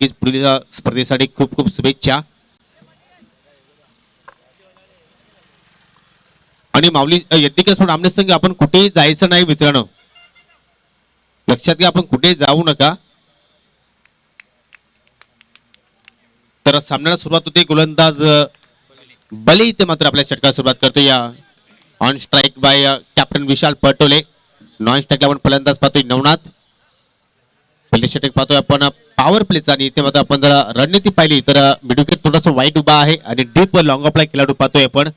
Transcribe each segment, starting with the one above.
पुढील स्पर्धेसाठी खूप खूप शुभेच्छा. आणि माऊली यज्ञिकेश्वर आमने संघ आपण कुठेही जायचं नाही मित्रांनो, लक्षात घ्या आपण कुठेही जाऊ नका. तर सामन्याला सुरुवात होते. गोलंदाज बली इथे मात्र आपल्या षटकाला सुरुवात करतो. या on strike by captain Vishal Patole. Non स्ट्राईकला आपण फलंदाज पाहतोय नवनाथ. पहिले षटक पाहतोय आपण पॉवर प्लेचा. आणि इथे मात्र आपण जर रणनीती पाहिली तर मिडविकेट थोडासा वाईट उभा आहे आणि डीप लॉंग ऑफला खेळाडू पाहतोय आपण.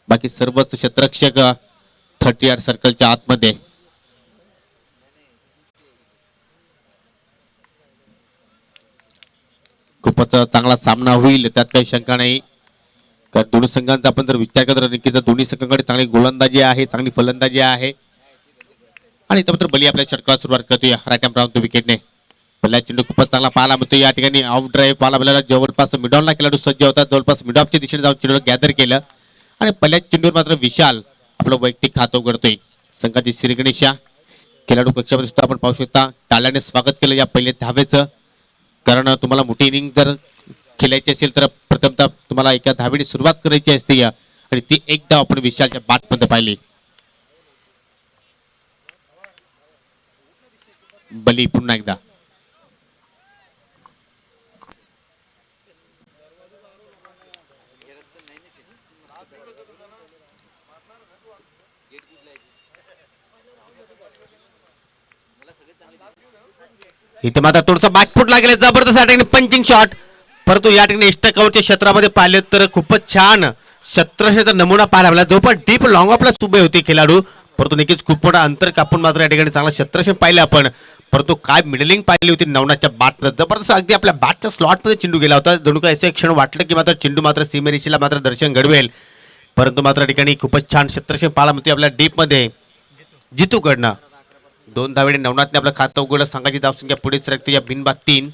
बाकी सर्वच क्षेत्ररक्षक 30 यार्ड सर्कलच्या आतमध्ये. खूपच चांगला सामना होईल त्यात काही शंका नाही. कारण दोन्ही संघांचा आपण जर विचार केला तर नक्कीच दोन्ही संघांकडे चांगली गोलंदाजी आहे, चांगली फलंदाजी आहे. आणि इथं मात्र बली आपल्या षटकाला सुरुवात करतोय राईट हँड राऊंड विकेटने. पहिला चेंडू खूपच चांगला पाहायला मिळतो. या ठिकाणी ऑफ ड्राईव्ह पाहायला मिळाला. जवळपास मिडॉनला खेळाडू सज्ज होता. जवळपास मिडॉपच्या दिशेने जाऊन चेंडू गॅदर केलं आणि पहिल्या चेंडूवर मात्र विशाल आपलं वैयक्तिक खातं उघडतोय. संघाची श्रीगणेशा खेळाडू कक्षामध्ये सुद्धा आपण पाहू शकता. टाळ्याने स्वागत केलं या पहिले धावेचं. कारण तुम्हाला मोठी इनिंग जर खेळायची असेल तर प्रथमतः तुम्हाला एका धावेने सुरुवात करायची असते. आणि ती एकदा आपण विशालच्या बॅटमध्ये पाहिली. बली पुन्हा एकदा इथे मात्र थोडसा बॅकफुट लागेल. जबरदस्त या ठिकाणी पंचिंग शॉट. परंतु या ठिकाणी एक्स्ट्रा कव्हरच्या क्षेत्रामध्ये पाहिले तर खूपच छान क्षेत्र नमुना पाहायला मिळाला. जवळपास डीप लॉंग ऑफला उभे होते खेळाडू. परंतु नक्कीच खूप मोठा अंतर कापून मात्र या ठिकाणी चांगला क्षेत्रक्षण पाहिलं आपण. परंतु काय मिडलिंग पाहिली होती नवनाथच्या बॅटनं. जबरदस्त अगदी आपल्या बॅटच्या स्लॉटमध्ये चेंडू गेला होता. जणू काय असे क्षण वाटलं की मात्र चेंडू मात्र सीमेरेषेला मात्र दर्शन घडवेल. परंतु मात्र या ठिकाणी खूपच छान क्षेत्रक्षण पाहायला मिळते आपल्या डीपमध्ये जितूकडनं. 2 धावेने नवनाथने आपलं खातं उघडलं. संघाची धावसंख्या पुढे सरकते या बिनबाद 3.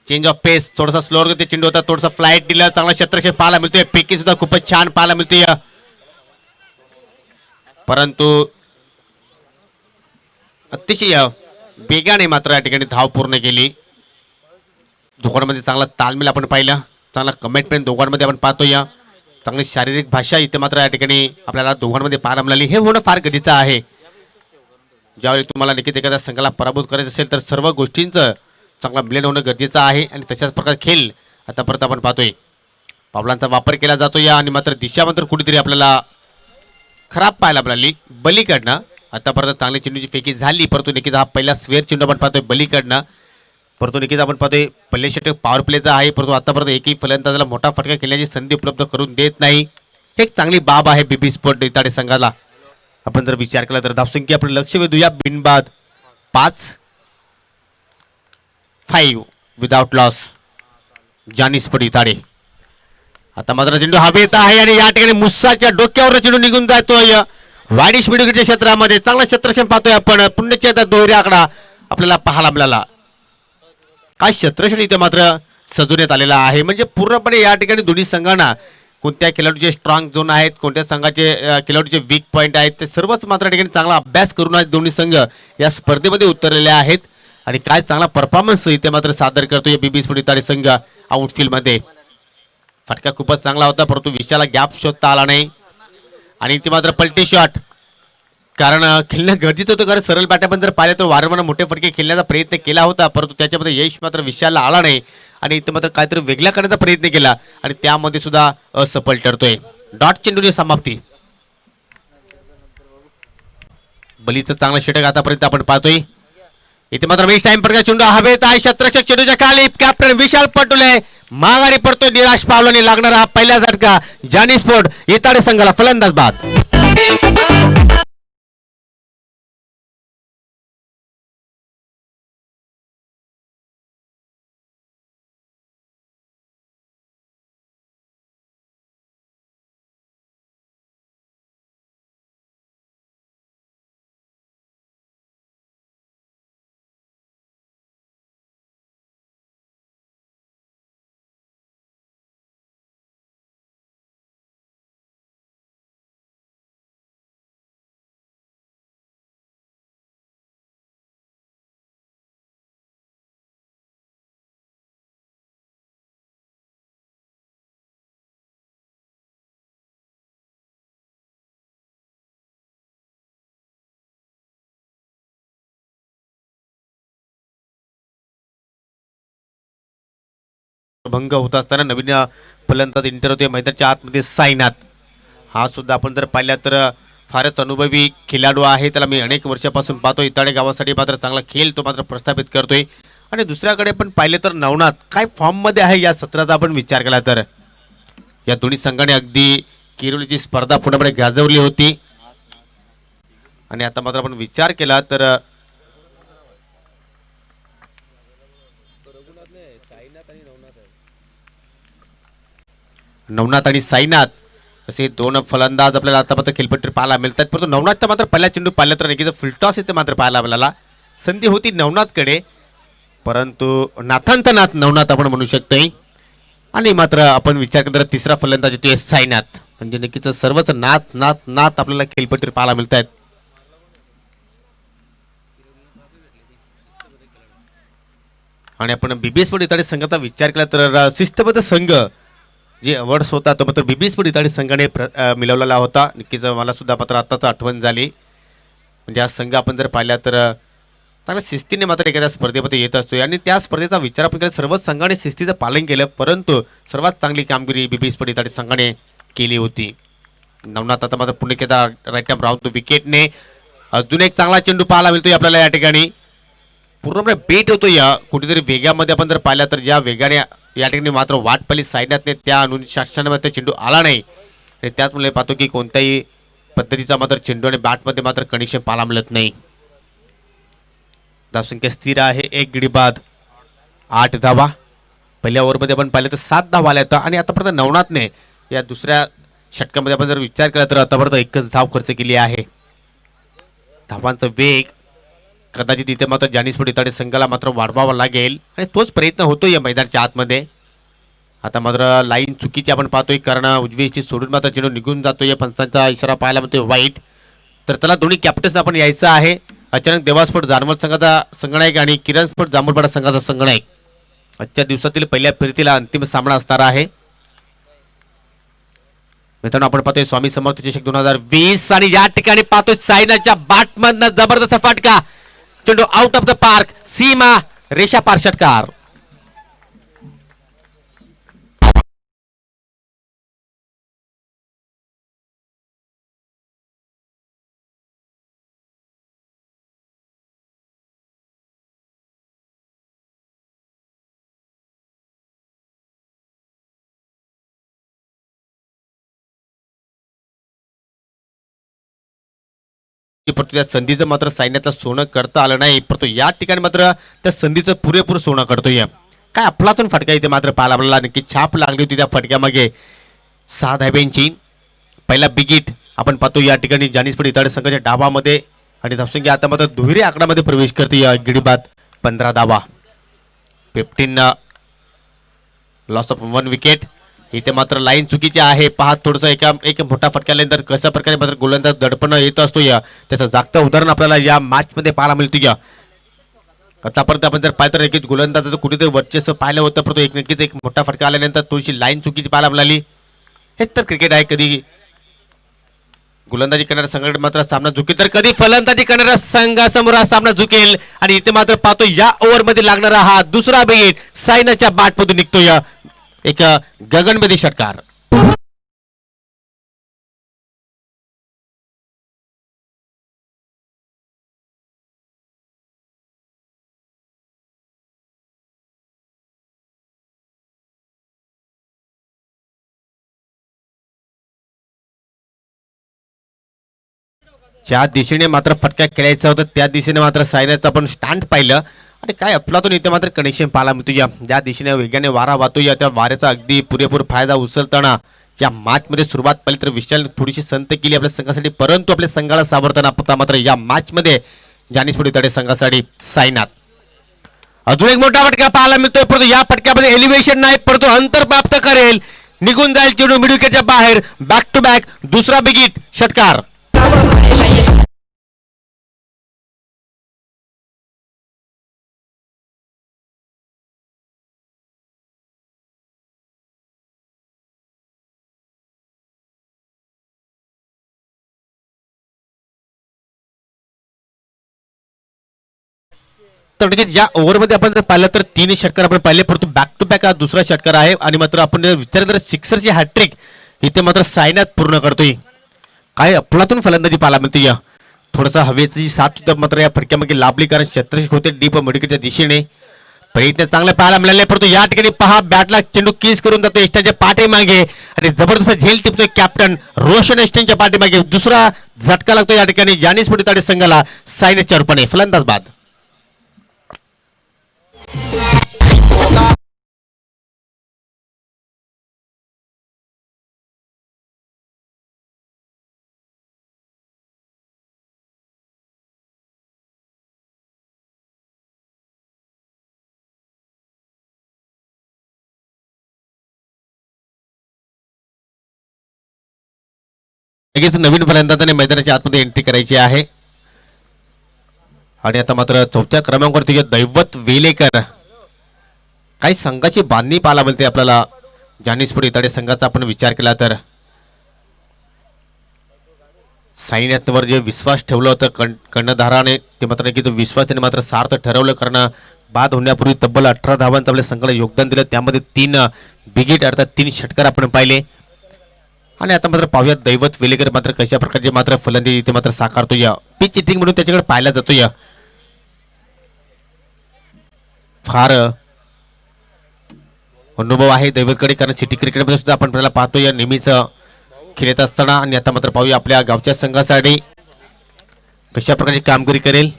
चेंज ऑफ पेस थोडासा स्लोअर गती चेंडू होता. थोडासा फ्लाईट दिला. चांगला क्षेत्रक्षण पाहायला मिळतोय. पेकी सुद्धा खूपच छान पाहायला मिळते. परंतु अतिशय वेगाने मात्र या ठिकाणी धाव पूर्ण केली. दोघांमध्ये चांगला तालमेल आपण पाहिला. चांगला कमिटमेंट दोघांमध्ये आपण पाहतो. या चांगली शारीरिक भाषा इथे मात्र या ठिकाणी आपल्याला दोघांमध्ये पाहायला मिळाली. हे होणं फार गरजेचं आहे. ज्यावेळी तुम्हाला नक्कीच एखाद्या संघाला पराभूत करायचं असेल तर सर्व गोष्टींचं चांगला ब्लेंड होणं गरजेचं आहे. आणि तशाच प्रकारे खेळ आतापर्यंत आपण पाहतोय. पावलांचा वापर केला जातो या. आणि मात्र दिशा मात्र कुठेतरी आपल्याला खराब पाहायला मिळाली बलीकडनं. आतापर्यंत चांगली चेंडूची फेकी झाली. परंतु नक्कीच हा पहिला स्वेअर चेंडू आपण पाहतोय बलीकडनं. परंतु नक्कीच आपण पाहतोय पहिले षटक पॉवर प्लेचा आहे. परंतु आतापर्यंत एकही फलंदाजाला मोठा फटका खेळण्याची संधी उपलब्ध करून देत नाही. एक चांगली बाब आहे बीबी स्पोर्ट इताडे संघाला. आपण जर विचार केला तर धावसंख्या आपण लक्ष वेधूया. बिनबाद 5 विदाउट लॉस जानीस पडिताडे. आता मात्र चेंडू हवेत आहे आणि या ठिकाणी मुस्साच्या डोक्यावर चेंडू निघून जातोय वाडिश मिडविकेटच्या क्षेत्रामध्ये. चांगला क्षेत्रक्षण पाहतोय आपण. पुण्याच्या दोहेरी आकडा आपल्याला पाहायला मिळाला. काय क्षेत्रक्षण इथे मात्र सजवण्यात आलेला आहे. म्हणजे पूर्णपणे या ठिकाणी दोन्ही संघांना कोणत्या खेळाडूचे स्ट्रॉंग झोन आहेत, कोणत्या संघाचे खेळाडूचे वीक पॉईंट आहेत ते सर्वच मात्र ठिकाणी चांगला अभ्यास करून दोन्ही संघ या स्पर्धेमध्ये उतरलेले आहेत. आणि काय चांगला परफॉर्मन्स इथे मात्र सादर करतोय बीबी स्फोटिताडे संघ आउटफील्डमध्ये. फटका खूपच चांगला होता परंतु विषयाला गॅप शोधता आला नाही. आणि इथे मात्र पलटी शॉट. कारण खेळणं गरजेचं होतं. कारण सरळ बॅट आपण जर पाहिलं तर वारंवार मोठे फटके खेळण्याचा प्रयत्न केला होता परंतु त्याच्यामध्ये यश मात्र विशालला आला नाही. आणि इथं मात्र काहीतरी वेगळा करण्याचा प्रयत्न केला आणि त्यामध्ये सुद्धा असफल ठरतोय. डॉट चेंडूची समाप्ती. बलीचं चांगलं षटक आतापर्यंत आपण पाहतोय. इथे मात्र वेस्ट टाइम पडका चेंडू हवेत आहे. क्षेत्ररक्षक चेंडूच्या खाली कॅप्टन विशाल पटोले माघारी पडतोय. निराश पावलाने लागणारा हा पहिला झटका जानी स्पोर्ट इताडे संघाला फलंदाज बाद. भंग होत असताना नवीन फलंदाज इंटर होते मैदानाच्या आतमध्ये साईनाथ. हा सुद्धा आपण जर पाहिला तर फारच अनुभवी खेळाडू आहे. त्याला मी अनेक वर्षापासून पाहतो. इताडे गावासाठी मात्र चांगला खेळ तो मात्र प्रस्थापित करतोय. आणि दुसऱ्याकडे पण पाहिले तर नवनाथ काय फॉर्म मध्ये आहे या सत्राचा आपण विचार केला तर. या दोन्ही संघाने अगदी किरोलीची स्पर्धा पुण्यामध्ये गाजवली होती. आणि आता मात्र आपण विचार केला तर नवनाथ आणि साईनाथ असे दोन फलंदाज आपल्याला आता मात्र खेळपट्टीवर पाहायला मिळतात. परंतु नवनाथचा मात्र पहिला चेंडू पाहिला तर नक्कीच फुलटॉस इथे मात्र पाहायला आपल्याला संधी होती नवनाथकडे. परंतु नाथांचा नाथ नवनाथ आपण म्हणू शकतोय. आणि मात्र आपण विचार केला तर तिसरा फलंदाज येतोय साईनाथ. म्हणजे नक्कीच सर्वच नाथ नाथ नाथ आपल्याला खेळपट्टीवर पाहायला मिळत आहेत. आणि आपण बीबीएस इताडे संघाचा विचार केला तर शिस्तबद्ध संघ जे अवॉर्ड्स होता तो मात्र बीबीएस इताडे संघाने मिळवलेला होता. नक्कीच मला सुद्धा मात्र आत्ताच आठवण झाली. म्हणजे हा संघ आपण जर पाहिला तर चांगल्या शिस्तीने मात्र एखाद्या स्पर्धेमध्ये येत असतो. आणि त्या स्पर्धेचा विचार आपण केला सर्वच संघाने शिस्तीचं पालन केलं. परंतु सर्वात चांगली कामगिरी बीबीएस इताडे संघाने केली होती. नवनाथ आता मात्र पुणे केदा राईट टाइम राहून तो विकेटने अजून एक चांगला चेंडू पाहायला मिळतोय आपल्याला या ठिकाणी. पूर्णपणे बेट होतो या कुठेतरी वेगामध्ये आपण जर पाहिला तर ज्या वेगाने या ठिकाणी मात्र वाट पाहिली साईनाथने त्या अनुशासनामध्ये चेंडू आला नाही. आणि त्याचमुळे पाहतो की कोणत्याही पद्धतीचा मात्र चेंडू आणि बॅटमध्ये मात्र कनेक्शन पाहायला मिळत नाही. धावसंख्या स्थिर आहे 1 गडी बाद 8 धावा. पहिल्या ओव्हरमध्ये आपण पाहिलं तर 7 धावा आल्या होत्या. आणि आतापर्यंत नवनाथने या दुसऱ्या षटकामध्ये आपण जर विचार केला तर आतापर्यंत एकच धाव खर्च केली आहे. धावांचा वेग कदाचित इथे मात्र जानीसपूर इताडे संघाला मात्र वाढवावा लागेल. आणि तोच प्रयत्न होतो या मैदानाच्या आतमध्ये. आता मात्र लाईन चुकीची आपण पाहतोय कारण उजवीची सोडून मात्र चेंडू निघून जातो. या पंचांचा इशारा पाहायला मिळतोय वाईट. तर त्याला दोन्ही कॅप्टन्स आपण यायचं आहे. अचानक देवास्फोट जाणवत संघाचा संघनायक आणि किरण स्फोट जांभूळपाडा संघाचा संघनायक आजच्या दिवसातील पहिल्या फेरीतीला अंतिम सामना असणार आहे. मित्रांनो आपण पाहतोय स्वामी समर्थ चषक 2020 आणि या ठिकाणी पाहतोय सायनाच्या बॅटमधनं जबरदस्त फटका. चेंडू आउट ऑफ द पार्क सीमा रेषा पार षटकार. परंतु त्या संधीचं मात्र सैन्याचं सोनं करता आलं नाही. परंतु या ठिकाणी मात्र त्या संधीचं पुरेपूर सोनं करतोय. काय अफलातून फटका इथे मात्र पाहायला आपल्याला नक्की छाप लागली होती त्या फटक्यामागे 6 धाब्यांची. पहिला बिगिट आपण पाहतो या ठिकाणी जानीसपूर इताडे संघाच्या डावामध्ये. आणि धावसंख्या आता मात्र दुहेरी आकड्यामध्ये प्रवेश करते या गिडीबाद 15 धावा. 15 लॉस ऑफ 1 विकेट. इथे मात्र लाईन चुकीची आहे. पहा थोडंसं एक मोठा फटका आल्यानंतर कशा प्रकारे मात्र गोलंदाज दडपण येत असतो या त्याचं जागतं उदाहरण आपल्याला या मॅच मध्ये पाहायला मिळतं. या आतापर्यंत आपण जर पाहिलं तर नक्कीच गोलंदाजाचं कुठेतरी वर्चस्व पाहिलं होतं. परंतु नक्कीच एक मोठा फटका आल्यानंतर थोडीशी लाईन चुकीची पाहायला मिळाली. हेच तर क्रिकेट आहे. कधी गोलंदाजी करणाऱ्या संघाकडे मात्र सामना झुकेल तर कधी फलंदाजी करणाऱ्या संघासमोर हा सामना झुकेल. आणि इथे मात्र पाहतो या ओव्हरमध्ये लागणारा हा दुसरा विकेट सायनाच्या बॅटमधून निघतो या एक गगनभेदी षटकार. ज्या दिशेने मात्र फटका खेळायचा होता त्या दिशेने मात्र सायनाचं आपण स्टँड पाहिलं. आणि काय अफलातून इथे मात्र कनेक्शन पाहायला मिळतो. या ज्या दिशेने वेगाने वारा वाहतो या त्या वाऱ्याचा अगदी पुरेपूर फायदा उचलताना या मॅच मध्ये सुरुवात पाहिली तर विशाल थोडीशी संत केली आपल्या संघासाठी. परंतु आपल्या संघाला सावरताना आता मात्र या मॅच मध्ये जानीसपूर इताडे संघासाठी सायनाथ अजून एक मोठा फटका पाहायला मिळतोय. परंतु या फटक्यामध्ये एलिव्हेशन नाही परंतु अंतर प्राप्त करेल. निघून जाईल चेंडू मिड विकेटच्या बाहेर. बॅक टू बॅक दुसरा बिगिट षटकार. थोडक्यात या ओव्हरमध्ये आपण जर पाहिलं तर 3 षटकार आपण पाहिले, परंतु बॅक टू बॅक हा दुसरा षटकार आहे आणि मात्र आपण विचार तर सिक्सरची हॅट्रिक इथे मात्र सायनात पूर्ण करतोय. काय अफलातून फलंदाजी पाहायला मिळते. या थोडासा हवेची साथ सुद्धा मात्र या फटक्यामागे लाभली, कारण क्षेत्ररक्षक होते डीप मिडविकेटच्या दिशेने. प्रयत्न चांगला पाहायला मिळाले, परंतु या ठिकाणी पहा बॅटला चेंडू किस करून जातो एस्टनच्या पाठीमागे आणि जबरदस्त झेल टिपतोय कॅप्टन रोशन एस्टनच्या पाठीमागे. दुसरा झटका लागतो या ठिकाणी जानीस पुढे संघाला. सायनाच्या रूपाने फलंदाज बाद. लगेच नवीन फलंदाजाने मैदानाच्या आतमध्ये एंट्री करायची आहे आणि आता मात्र चौथ्या क्रमांकावरती दैवत वेलेकर. काही संघाची बांधणी पाहायला मिळते आपल्याला. जानीसपूर इताडे संघाचा आपण विचार केला तर साईनाथवर जे विश्वास ठेवलं होतं कर्णधाराने, ते मात्र की तो विश्वास त्याने मात्र सार्थ ठरवलं, कारण बाद होण्यापूर्वी तब्बल 18 धावांचं आपल्या संघाला योगदान दिलं. त्यामध्ये 3 बिगिट अर्थात 3 षटकार आपण पाहिले. आणि आता मात्र पाहूयात दैवत वेलेकर मात्र कशा प्रकारचे मात्र फलंदाजी इथे मात्र साकारतो. या पिच हिटिंग म्हणून त्याच्याकडे पाहिला जातो. या फार अनुभव आहे दैवतकडे, कारण सिटी क्रिकेटमध्ये सुद्धा आपण त्याला पाहतो या नेहमीच खेळत असताना. आणि आता मात्र पाहूया आपल्या गावच्या संघासाठी कशा प्रकारची कामगिरी करेल.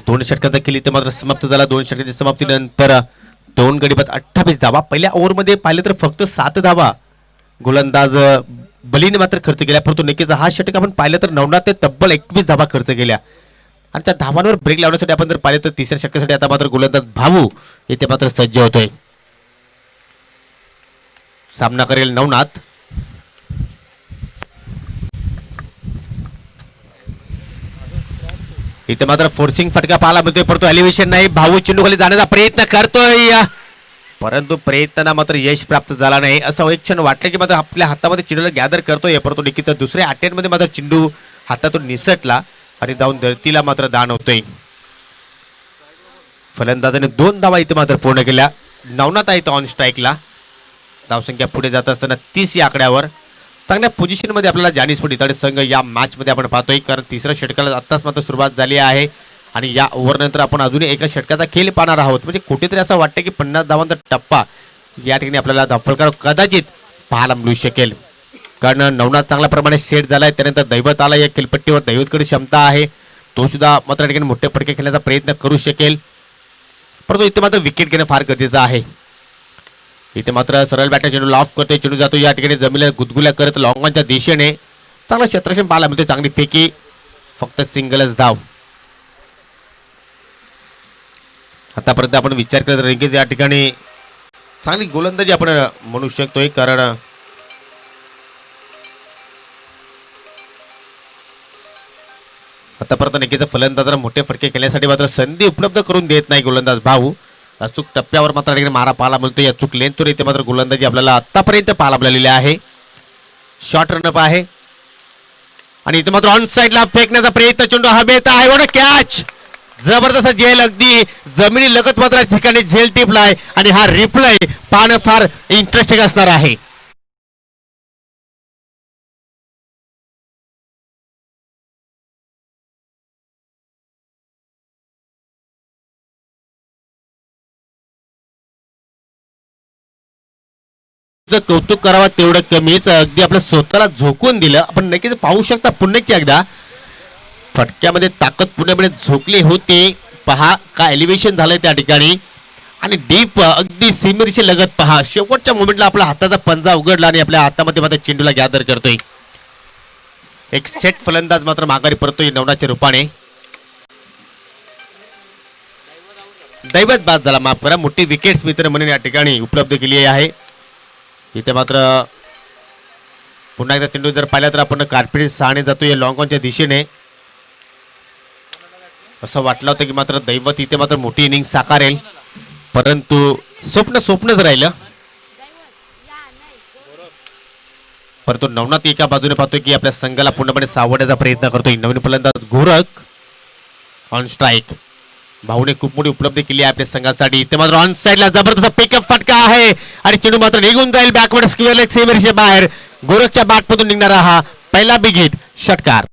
2 षटकाचा केली ते मात्र समाप्त झाला. 2 षटकाच्या समाप्तीनंतर 2 गडी बाद 28 धावा. पहिल्या ओव्हरमध्ये पाहिलं तर फक्त 7 धावा गोलंदाज बलीने मात्र खर्च केल्या, परंतु नक्कीच हा षटक आपण पाहिलं तर 9 ते तब्बल 21 धावा खर्च केल्या. आणि त्या धावांवर ब्रेक लावण्यासाठी आपण जर पाहिलं तर तिसऱ्या षटकासाठी आता मात्र गोलंदाज भाऊ इथे मात्र सज्ज होतोय. सामना करेल नवनाथ. इथे मात्र फोर्सिंग फटका पाहायला मिळतोय, परंतु एलिव्हेशन नाही. भाऊ चेंडू खाली जाण्याचा प्रयत्न करतोय, परंतु प्रयत्नांना मात्र यश प्राप्त झाला नाही. असं एक क्षण वाटलं की मात्र आपल्या हातामध्ये चेंडूला गॅदर करतोय, परंतु नक्कीच दुसऱ्या अटेम्प्टमध्ये मात्र चेंडू हातातून निसटला आणि जाऊन धरतीला मात्र दान होतोय. फलंदाजाने 2 धावा इथे मात्र पूर्ण केल्या. नवनाथ आहे ऑन स्ट्राईकला. धावसंख्या पुढे जात असताना 30 या आकड्यावर चांगल्या पोझिशनमध्ये आपल्याला जानीसपूर इताडे संघ या मॅचमध्ये आपण पाहतोय, कारण तिसऱ्या षटकाला आत्ताच मात्र सुरुवात झाली आहे आणि या ओव्हरनंतर आपण अजूनही एका षटकाचा खेळ पाहणार आहोत. म्हणजे कुठेतरी असं वाटतं की 50 धावांचा टप्पा या ठिकाणी आपल्याला धावफलकार कदाचित पाहायला मिळू शकेल, कारण नवनाथ चांगल्या प्रमाणे सेट झालाय. त्यानंतर दैवत आला या खेळपट्टीवर. दैवतकडे क्षमता आहे, तो सुद्धा मात्र या ठिकाणी मोठे फटके खेळण्याचा प्रयत्न करू शकेल, परंतु इथे मात्र विकेट घेणं फार गरजेचं आहे. इथे मात्र सरळ बॅटर चेंडू लॉफ करतोय, चेंडू जातो या ठिकाणी जमिनीला गुदगुल्या करत लॉंगॉनच्या दिशेने. चांगलं क्षेत्ररक्षण पाहायला मिळते, चांगली फेकी, फक्त सिंगलच धाव. आतापर्यंत आपण विचार करत रंगेज या ठिकाणी चांगली गोलंदाजी आपण म्हणू शकतोय, कारण आतापर्यंत नक्कीच फलंदाजाला मोठे फटके खेळण्यासाठी मात्र संधी उपलब्ध करून देत नाही गोलंदाज भाऊ. अचूक टप्प्यावर मात्र मारा पाहायला मिळतो. या चूक लेन्थवर इथे मात्र गोलंदाजी आपल्याला आतापर्यंत पाहायला मिळालेली आहे. शॉर्ट रनअप आहे आणि इथे मात्र ऑन साइडला फेकण्याचा प्रयत्न, चेंडू हवेत आहे. एवढा कॅच, जबरदस्त झेल, अगदी जमिनी लगत मात्र ठिकाणी झेल टिपलाय आणि हा रिप्लाय पाहणं फार इंटरेस्टिंग असणार आहे. कौतुक करावा तेवढं कमीच, अगदी आपल्या स्वतःला झोकून दिलं. आपण नक्कीच पाहू शकता पुन्हा एकदा फटक्यामध्ये ताकद पूर्णपणे झोकली होती. पहा का एलिव्हेशन झालंय त्या ठिकाणी आणि डीप अगदी सीमेशी लगत पहा. शेवटच्या मोमेंटला आपला हाताचा पंजा उघडला आणि आपल्या हातामध्ये मात्र चेंडूला गॅदर करतोय. एक सेट फलंदाज मात्र माघारी परतोय नवनाथच्या रूपाने. दैवत बाद झाला, माफ करा. मोठी विकेट्स मित्र म्हणून या ठिकाणी उपलब्ध केली आहे. इथे मात्र पुन्हा एकदा चेंडू जर पाहिला तर आपण कार्पेट सहाने जातोय लॉंग ऑनच्या दिशेने. असं वाटलं होतं की मात्र दैवत इथे मात्र मोठी इनिंग साकारेल, परंतु स्वप्नच राहिलं. परंतु नवनाथ एका बाजूने पाहतोय की आपल्या संघाला पूर्णपणे सावरण्याचा प्रयत्न करतोय. नवीन फलंदाज गोरख ऑन स्ट्राईक. भाऊने खूप मोठी उपलब्धी केली आहे आपल्या संघासाठी. ते मात्र ऑन साईडला जबरदस्त पिकअप फटका आहे आणि चेंडू मात्र निघून जाईल बॅकवर्ड स्क्वेअर लेग सीमेच्या बाहेर. गोरखच्या बॅटमधून निघणारा हा पहिला बिग हिट षटकार.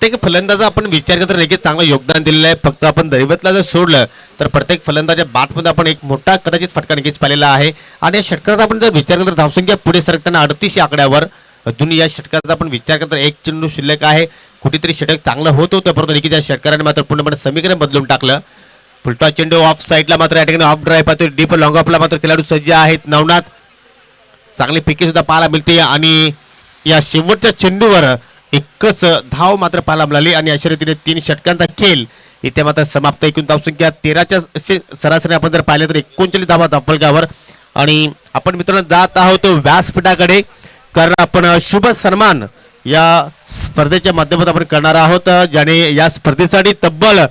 प्रत्येक फलंदाजा आपण विचार करतो नक्कीच चांगलं योगदान दिलेलं आहे. फक्त आपण दैवतला जर सोडलं तर प्रत्येक फलंदाच्या बॅटमध्ये आपण एक मोठा कदाचित फटका नक्कीच पाहिलेला आहे. आणि या षटकाचा आपण जर विचार करतो धावसंख्या पुढे सरकताना 38 या आकड्यावर अजून या षटकाचा आपण विचार करतो एक चेंडू शिल्लक आहे. कुठेतरी षटक चांगलं होत होतं परंतु नक्कीच या षटकाराने मात्र पूर्णपणे समीकरण बदलून टाकलं. फुलटा चेंडू ऑफ साईडला मात्र या ठिकाणी ऑफ ड्राईव्ह पाहतोय. डीप लॉंग ऑफला मात्र खेळाडू सज्ज आहेत. नवनाथ चांगली पिके सुद्धा पाहायला मिळते आणि या शेवटच्या चेंडूवर एकच धाव मात्र पाहायला मिळाली आणि अशा रीतीने 3 षटकांचा खेळ इथे मात्र समाप्त. एकूण धावसंख्या 13च्या सरासरी आपण जर पाहिलं तर 39 धावा धावफलकावर. आणि आपण मित्रांनो जात आहोत व्यासपीठाकडे कारण आपण शुभ सन्मान या स्पर्धेच्या माध्यमातून आपण करणार आहोत ज्याने या स्पर्धेसाठी तब्बल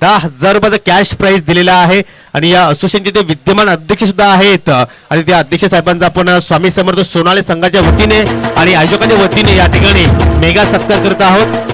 10,000 रुपयाचा कॅश प्राइज दिलेला आहे. आणि या असोसिएशनचे ते विद्यमान अध्यक्ष सुद्धा आहेत आणि त्या अध्यक्ष साहेबांचा आपण स्वामी समर्थ सोनाली संघाच्या वतीने आणि आयोजकांच्या वतीने या ठिकाणी मेगा सत्कार करत आहोत.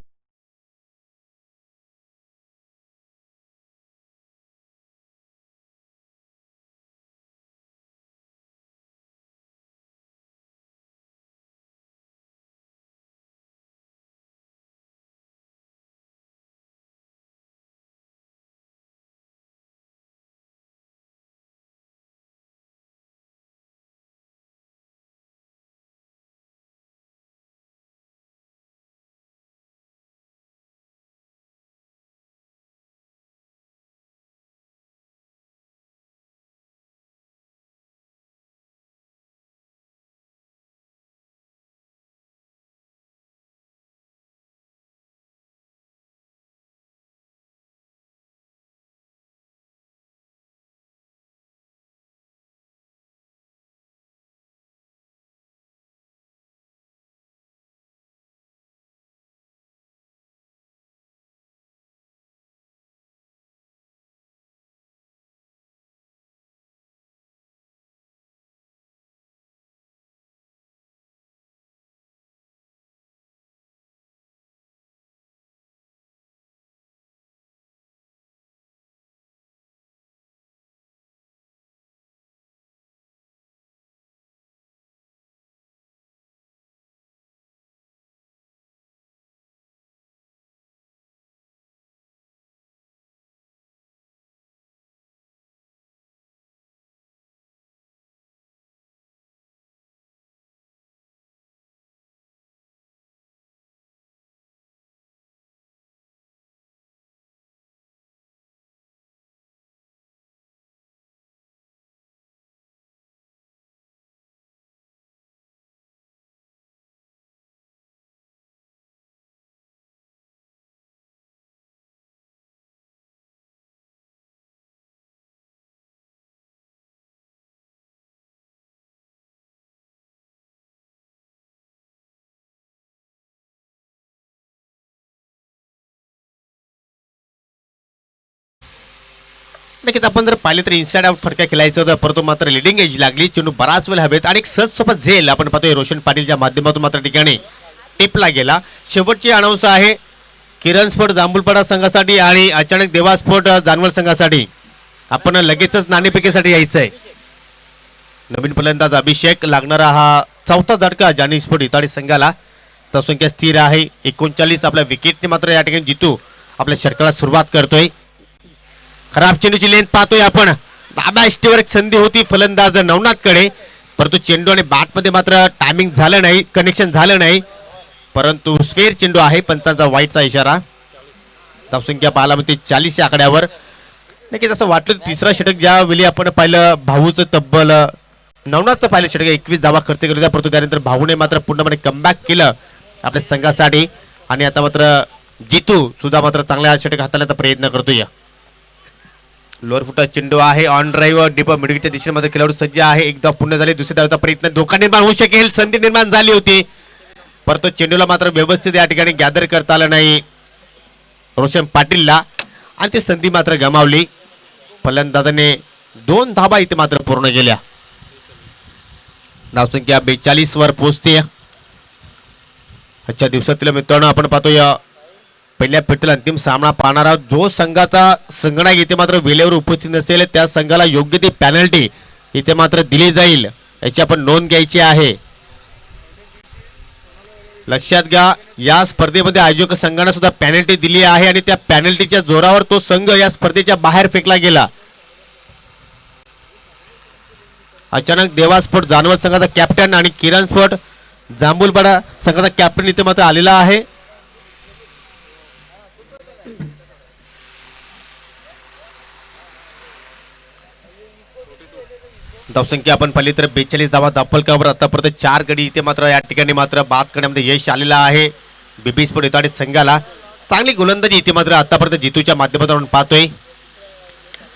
नक्कीच आपण जर पाहिले तर इनसाइड आउट फटका खेळायचं होतं परंतु मात्र लिडिंग एज लागली. चेंडू बराच वेळ हवेत आणि सहज सोबत झेल आपण पाहतोय रोशन पाटीलच्या माध्यमातून मात्र ठिकाणी टिपला गेला. शेवटची अनाउन्स आहे किरण स्पोर्ट जांभूलपाडा संघासाठी आणि अचानक देवा स्पोर्ट जानवल संघासाठी. आपण लगेचच नाणेफेकीसाठी यायचं आहे. नवीन फलंदाज अभिषेक लागणारा हा चौथा झटका जानी स्पोर्ट इताडी संघाला. धावसंख्या स्थिर आहे 39. आपल्या विकेटने मात्र या ठिकाणी जितू आपल्या षटकाला सुरुवात करतोय. खराब चेंडूची लेंथ पाहतोय आपण. डाव्या इष्टीवर एक संधी होती फलंदाज नवनाथकडे परंतु चेंडू आणि बॅटमध्ये मात्र टायमिंग झालं नाही कनेक्शन झालं नाही परंतु स्क्वेअर चेंडू आहे. पंचांचा वाईटचा इशारा. धावसंख्या पाहायला मिळते 40 या आकड्यावर. नक्कीच असं वाटलं तिसरा षटक ज्यावेळी आपण पाहिलं भाऊचं तब्बल नवनाथचं पाहिलं षटक 21 धावा खर्च केला परंतु त्यानंतर भाऊने मात्र पूर्णपणे कमबॅक केलं आपल्या संघासाठी आणि आता मात्र जितू सुद्धा मात्र चांगल्या षटक हाताळण्याचा प्रयत्न करतोय. लोअर फुटा चेंडू आहे ऑन ड्राईव्ह डीप मिडविकेटच्या दिशेमध्ये खेळाडू सज्ज आहे. एकदा पूर्ण झाले. दुसऱ्या धावेचा प्रयत्न धोका निर्माण होऊ शकेल. संधी निर्माण झाली होती परंतु चेंडूला मात्र व्यवस्थित या ठिकाणी गॅदर करता आलं नाही रोशन पाटीलला आणि ती संधी मात्र गमावली. फलंदाजाने 2 धावा इथे मात्र पूर्ण केल्या. धावसंख्या 42 वर पोहोचते. आजच्या दिवसातील मित्रांनो आपण पाहतोय पहिल्या फेरीतील अंतिम सामना पाहणारा जो संघाचा संगणक इथे मात्र वेळेवर उपस्थित नसेल त्या संघाला योग्य ती पॅनल्टी इथे मात्र दिली जाईल याची आपण नोंद घ्यायची आहे. लक्षात घ्या या स्पर्धेमध्ये आयोजक संघाने सुद्धा पॅनल्टी दिली आहे आणि त्या पॅनल्टीच्या जोरावर तो संघ या स्पर्धेच्या बाहेर फेकला गेला. अचानक देवास्फोट जानवत संघाचा कॅप्टन आणि किरण स्फोट जांभूलपाडा संघाचा कॅप्टन इथे मात्र आलेला आहे. धावसंख्या आपण पाहिली तर 42 धावा दापलकावर आतापर्यंत 4 गडी इथे मात्र या ठिकाणी मात्र बाद करण्यामध्ये यश आलेलं आहे बीबी स्पोर्ट इताडे संघाला. चांगली गोलंदाजी इथे मात्र आतापर्यंत जितूच्या माध्यमातून आपण पाहतोय.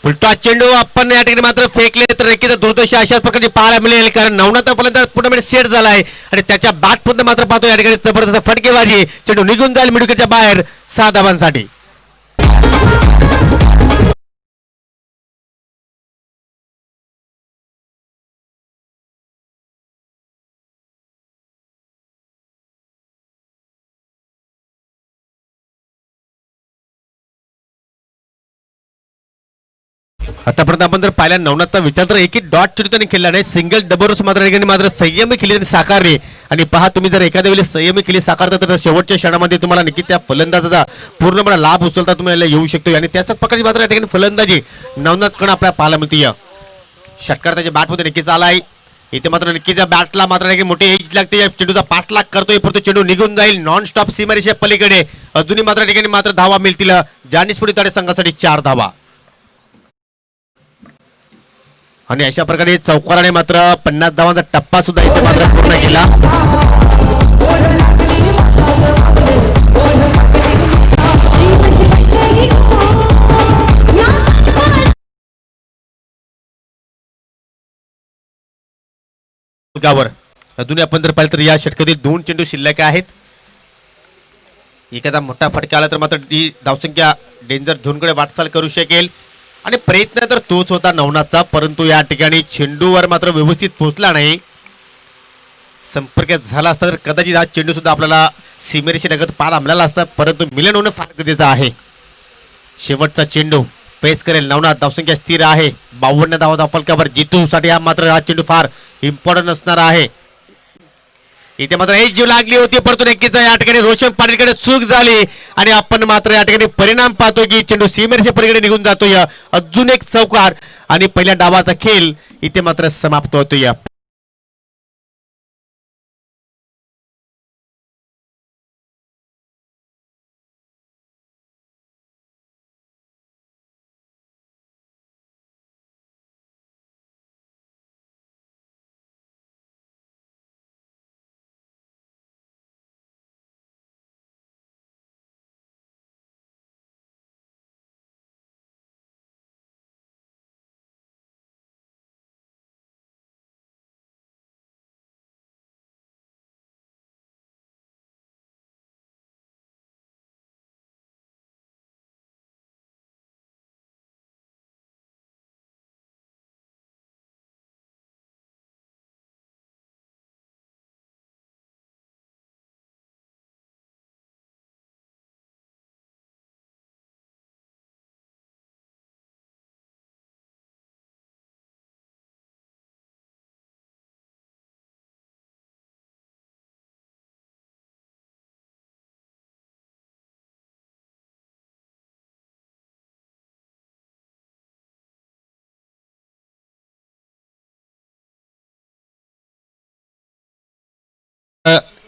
उलटा चेंडू आपण या ठिकाणी मात्र फेकले तर नक्कीच दुर्दशा अशाच प्रकारची पाहायला मिळेल कारण नवनाथ फलंदाज पूर्णपणे सेट झाला आहे आणि त्याच्या बॅट पर्यंत मात्र पाहतो या ठिकाणी जबरदस्त फटकेबाजी. चेंडू निघून जाईल मिडविकेटच्या बाहेर 6 धावांसाठी. आतापर्यंत आपण जर पाहिल्या नवनाथचा विचार तर एक डॉट चेंडू त्यांनी खेळला नाही. सिंगल डबलच मात्र संयमी केली त्यांनी साकारली आणि पहा तुम्ही जर एखाद्या वेळेस संयमी केली साकारता तर शेवटच्या क्षणामध्ये तुम्हाला नक्की त्या फलंदाजाचा पूर्णपणे लाभ उचलता तुम्हाला येऊ शकतो आणि त्याच प्रकारची मात्र या ठिकाणी फलंदाजी नवनाथकडे आपल्याला पाहायला मिळते. षटकार त्याच्या बॅटमध्ये नक्कीच आला आहे. इथे मात्र नक्कीच बॅटला मात्र मोठी एज लागते. चेंडूचा पाठलाग करतोय परंतु चेंडू निघून जाईल नॉन स्टॉप सीमारेषेच्या पलीकडे. अजूनही मात्र ठिकाणी मात्र धावा मिळतील जानीसपुरी ताडे संघासाठी 4 धावा आणि अशा प्रकारे चौकाराने मात्र 50 धावांचा टप्पा सुद्धा इथे मात्र पूर्ण केला. अजूनही आपण जर पाहिलं तर या षटकातील 2 चेंडू शिल्लक आहेत. एखादा मोठा फटका आला तर मात्र ही धावसंख्या डेंजर झोनकडे वाटचाल करू शकेल आणि प्रयत्न तर तोच होता नवनाथचा परंतु या ठिकाणी चेंडूवर मात्र व्यवस्थित पोहोचला नाही. संपर्क झाला असता तर कदाचित हा चेंडू सुद्धा आपल्याला सीमेरेषे लगत पाहायला मिळाला असता परंतु मिलन होणं फार गरजेचं आहे. शेवटचा चेंडू पेस करेल नवनाथ. धावसंख्या स्थिर आहे 52 धावा दाफलकावर जितूसाठी हा चेंडू फार इम्पॉर्टंट असणार आहे. इथे मात्र एक जीव लागली होती परंतु नक्कीच या ठिकाणी रोशन पाटीलकडे चूक झाली आणि आपण मात्र या ठिकाणी परिणाम पाहतो की चेंडू सीमेरेषे पलीकडे निघून जातोय. अजून एक चौकार आणि पहिल्या डावाचा खेळ इथे मात्र समाप्त होतोय.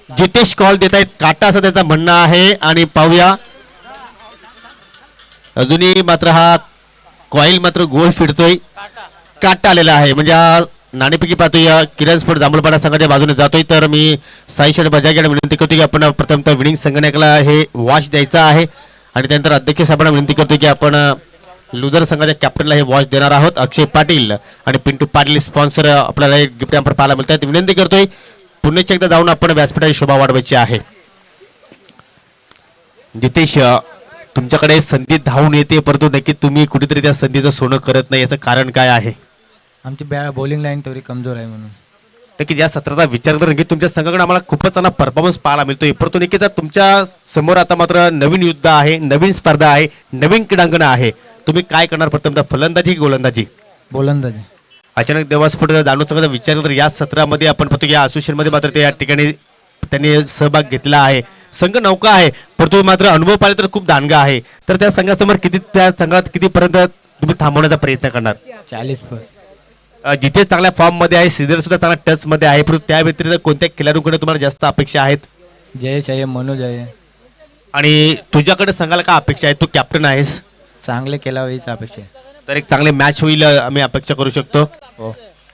जितेश कॉल देत आहेत काटा असं त्याचं म्हणणं आहे आणि पाहूया अजूनही मात्र हा कॉईल मात्र गोल फिरतोय काटा आलेला आहे म्हणजे हा नाणेपैकी पाहतोय किरण स्पोर्ट जांभूळपाडा संघाच्या बाजूने जातोय. तर मी साई शेठ बजागे विनंती करतो की आपण प्रथमतः विनिंग संगणकाला हे वॉच द्यायचा आहे आणि त्यानंतर अध्यक्ष साहेबांना विनंती करतो की आपण लुजर संघाच्या कॅप्टनला हे वॉच देणार आहोत. अक्षय पाटील आणि पिंटू पाटील स्पॉन्सर आपल्याला हे गिफ्ट हॅम्पर पाहायला मिळत आहेत. विनंती करतोय पुन्हा एकदा जाऊन आपण व्यासपीठाची शोभा वाढवायची आहे. जितेश, तुमच्याकडे संधी धावून येते परंतु नक्की तुम्ही कुठेतरी त्या संधीचं सोनं करत नाही, याचं कारण काय आहे? आमची बॉलिंग लाईन थोडी कमजोर आहे म्हणून. नक्की ज्या सत्राचा विचार करून नक्की तुमच्या संघाकडे आम्हाला खूपच चांगला परफॉर्मन्स पाहायला मिळतोय, परंतु नक्की जर तुमच्या समोर आता मात्र नवीन युद्ध आहे, नवीन स्पर्धा आहे, नवीन क्रीडांगण आहे, तुम्ही काय करणार? प्रथम फलंदाजी की गोलंदाजी? गोलंदाजी. अचानक देवास्फोट जाणून संघाचा विचार केला तर या सत्रामध्ये आपण पाहतो की या असोसिएशनमध्ये मात्र ते या ठिकाणी त्यांनी सहभाग घेतला आहे. संघ नौका आहे परंतु मात्र अनुभव पाहिले तर खूप दांडगा आहे. तर त्या संघासमोर किती, त्या संघात कितीपर्यंत तुम्ही थांबवण्याचा प्रयत्न करणार? 40+. जिथे चांगल्या फॉर्म मध्ये आहे, सीझर सुद्धा चांगल्या टच मध्ये आहे, परंतु त्या व्यतिरिक्त कोणत्या खेळाडूंकडे तुम्हाला जास्त अपेक्षा आहेत? जयेश आहे, मनोज आहे. आणि तुझ्याकडे संघाला काय अपेक्षा आहे? तू कॅप्टन आहेस, चांगले केला हीच अपेक्षा आहे. तर एक चांगले मॅच होईल आम्ही अपेक्षा करू शकतो. हो.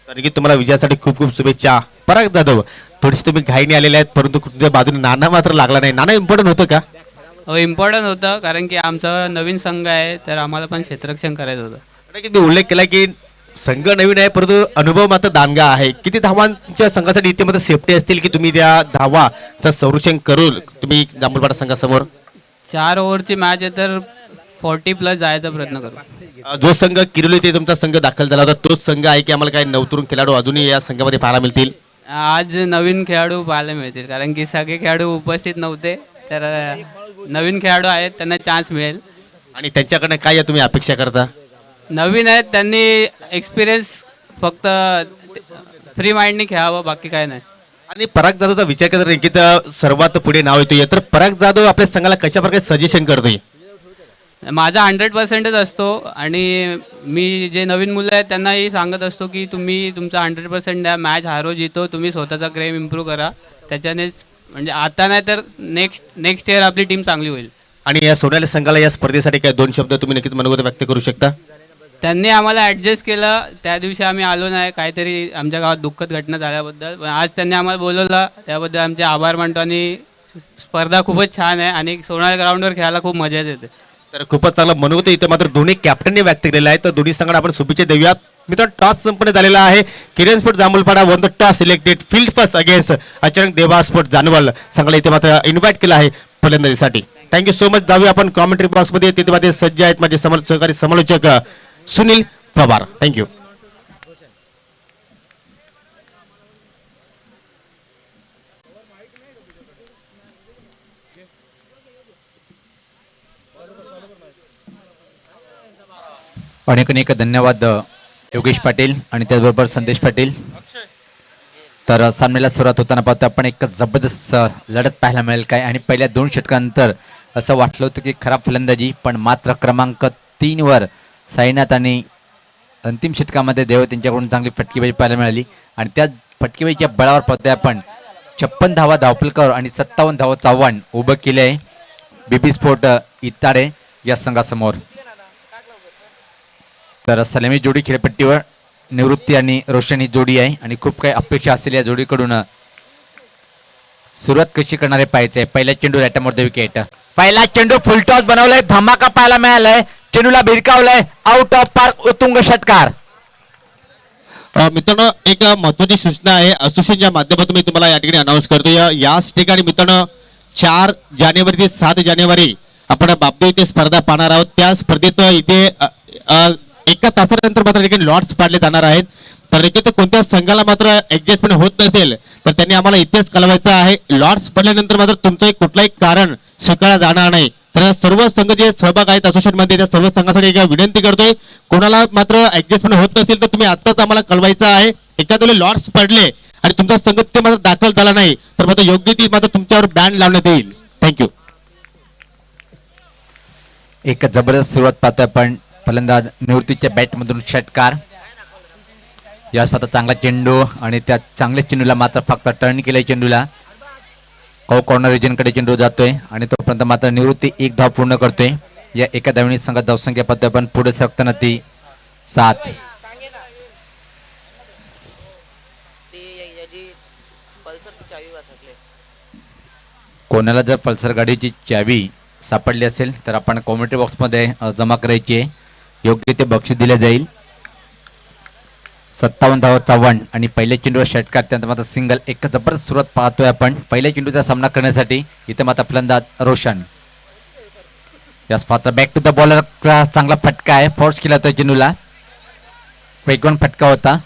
तर की तुम्हाला विजयासाठी खूप खूप शुभेच्छा. पराग जाधव, थोडीशी तुम्ही घाईने आलेले आहेत परंतु तुमच्या बाजूने नाना मात्र लागला नाही. नाना इम्पॉर्टंट होतं का? हो, इम्पॉर्टंट होतं कारण की आमचा नवीन संघ आहे तर आम्हाला पण क्षेत्ररक्षण करायचं होतं. की मी उल्लेख केला की संघ नवीन आहे परंतु अनुभव मात्र दांडगा आहे. किती धावांच्या संघासाठी इथे मात्र सेफ्टी असतील की तुम्ही त्या धावाचं संरक्षण करून तुम्ही जांभूळपाडा संघासमोर? 4 ओव्हरची मॅच आहे तर 40+ जायचा प्रयत्न करू. जो संघ किरवली ते तुमचा संघ दाखल झाला होता तोच संघ आहे की आम्हाला काही नवतरुण खेळाडू अजूनही या संघामध्ये पाहायला मिळतील? आज नवीन खेळाडू पाहायला मिळतील कारण की सगळे खेळाडू उपस्थित नव्हते, तर नवीन खेळाडू आहेत त्यांना चान्स मिळेल. आणि त्यांच्याकडनं काय तुम्ही अपेक्षा करता? नवीन आहेत, त्यांनी एक्सपिरियन्स फक्त फ्री माइंडने खेळावं, बाकी काय नाही. आणि पराग जाधवचा विचार करता की सर्वात पुढे नाव येतोय, तर पराग जाधव आपल्या संघाला कशा प्रकारे सजेशन करतोय? माझा 100%च असतो आणि मी जे नवीन मुलं आहेत त्यांनाही सांगत असतो की तुम्ही तुमचा 100% द्या, मॅच हारो जितो, तुम्ही स्वतःचा गेम इम्प्रूव्ह करा, त्याच्यानेच म्हणजे आता नाही तर नेक्स्ट इयर आपली टीम चांगली होईल. आणि या सोन्याला संघाला या स्पर्धेसाठी काय 2 शब्द तुम्ही नक्कीच मनोगत व्यक्त करू शकता? त्यांनी आम्हाला ॲडजस्ट केलं, त्या दिवशी आम्ही आलो नाही, काहीतरी आमच्या गावात दुःखद घटना झाल्याबद्दल, पण आज त्यांनी आम्हाला बोलवलं त्याबद्दल आमचे आभार मानतो. आणि स्पर्धा खूपच छान आहे आणि सोनाली ग्राउंडवर खेळायला खूप मजा येते. तर खूपच चांगलं मनोगत इथं मात्र दोन्ही कॅप्टनने व्यक्त केलेलं आहे, तर दोन्ही संघाला आपण शुभेच्छा देऊयात. मित्रांनो, टॉस संपन्न झालेला आहे. Kiran sport Jambhulpada won the toss selected field first against Achanak Deva sport जानवल संघाला इथे मात्र इन्व्हाइट केलं आहे फलंदाजीसाठी. Thank you so much. जाऊया आपण कॉमेंट्री बॉक्समध्ये, तिथे मध्ये सज्ज आहेत माझे सहकारी समालोचक सुनील पवार. थँक्यू. अनेक अनेक धन्यवाद योगेश पाटील आणि त्याचबरोबर संदेश पाटील. तर सामन्याला सुरुवात होताना पाहतो आपण एक जबरदस्त लढत पाहायला मिळेल काय. आणि पहिल्या 2 षटकानंतर असं वाटलं होतं की खराब फलंदाजी, पण मात्र क्रमांक 3 वर साईनाथ आणि अंतिम षटकामध्ये देव त्यांच्याकडून चांगली फटकेबाजी पाहायला मिळाली. आणि त्या फटकेबाजीच्या बळावर पाहतोय आपण 56 धावा धावपलकावर आणि 57 धावाचं आव्हान उभं केलं आहे बीबी स्पोर्ट इताडे या संघासमोर. तर सलामी जोडी खेळपट्टीवर निवृत्ती आणि रोशनी जोडी आहे आणि खूप काही अपेक्षा असलेल्या जोडीकडून सुरुवात कशी करणारे पाहायचे. पहिला चेंडू रॅटामध्ये विकेट, पहिला चेंडू फुलटॉस बनवलाय, धमाका पाहायला मिळालाय, चेंडूला भिरकावलाय, आउट ऑफ पार्क, उत्तुंग षटकार. मित्रांनो, एक महत्वाची सूचना आहे असोसिएशनच्या माध्यमातून मी तुम्हाला या ठिकाणी अनाऊन्स करतो. याच ठिकाणी मित्रांनो 4 जानेवारी ते 7 जानेवारी आपण बापदेव इथे स्पर्धा पाहणार आहोत. त्या स्पर्धेत इथे 1 तासानंतर मात्र ठिकाणी लॉट्स पाडले जाणार आहेत. तर नक्की कोणत्या संघाला मात्र ऍडजस्टमेंट होत नसेल तर त्यांनी आम्हाला इथेच कळवायचं आहे. लॉट्स पडल्यानंतर मात्र तुमचं कुठलाही कारण स्वीकारलं जाणार नाही. तर सर्व संघ जे सहभाग आहेत असोसिएशन मध्ये त्या सर्व संघासाठी एक विनंती करतोय, कोणाला मात्र ऍडजस्टमेंट होत नसेल तर तुम्ही आत्ताच आम्हाला कळवायचं आहे. एखाद्या लॉट्स पडले आणि तुमचा संघ ते मात्र दाखल झाला नाही तर मात्र योग्य ती मात्र तुमच्यावर बॅन लावण्यात येईल. थँक्यू. एक जबरदस्त सुरुवात पाहतोय आपण. फलंदाज निवृत्तीच्या बॅटमधून षटकार. यास आता चांगला चेंडू आणि त्या चांगल्या चेंडूला मात्र फक्त टर्न केलंय चेंडूला. कॉर्नर रिजनकडे चेंडू जातोय आणि तोपर्यंत मात्र निवृत्ती 1 धाव पूर्ण करतोय. या एका धावणीत संघात धावसंख्या पाहतोय पण पुढे सरकताना ती 7. कोणाला जर पल्सर गाडीची चावी सापडली असेल तर आपण कॉमेंट्री बॉक्समध्ये जमा करायची आहे. योग्य ते बक्षीस दिले जाईल. 57 धावांचा वन आणि पहिल्या चेंडूवर षटकार, त्यानंतर मात्र सिंगल. एक जबरदस्त सुरुवात पाहतोय आपण पहिल्या चेंडूचा सामना करण्यासाठी. इथे मात्र फलंदाज रोशन. यास मात्र बॅक टू द बॉलर, चांगला फटका आहे, फोर्स केला तो चेंडूला, वेगवान फटका होता.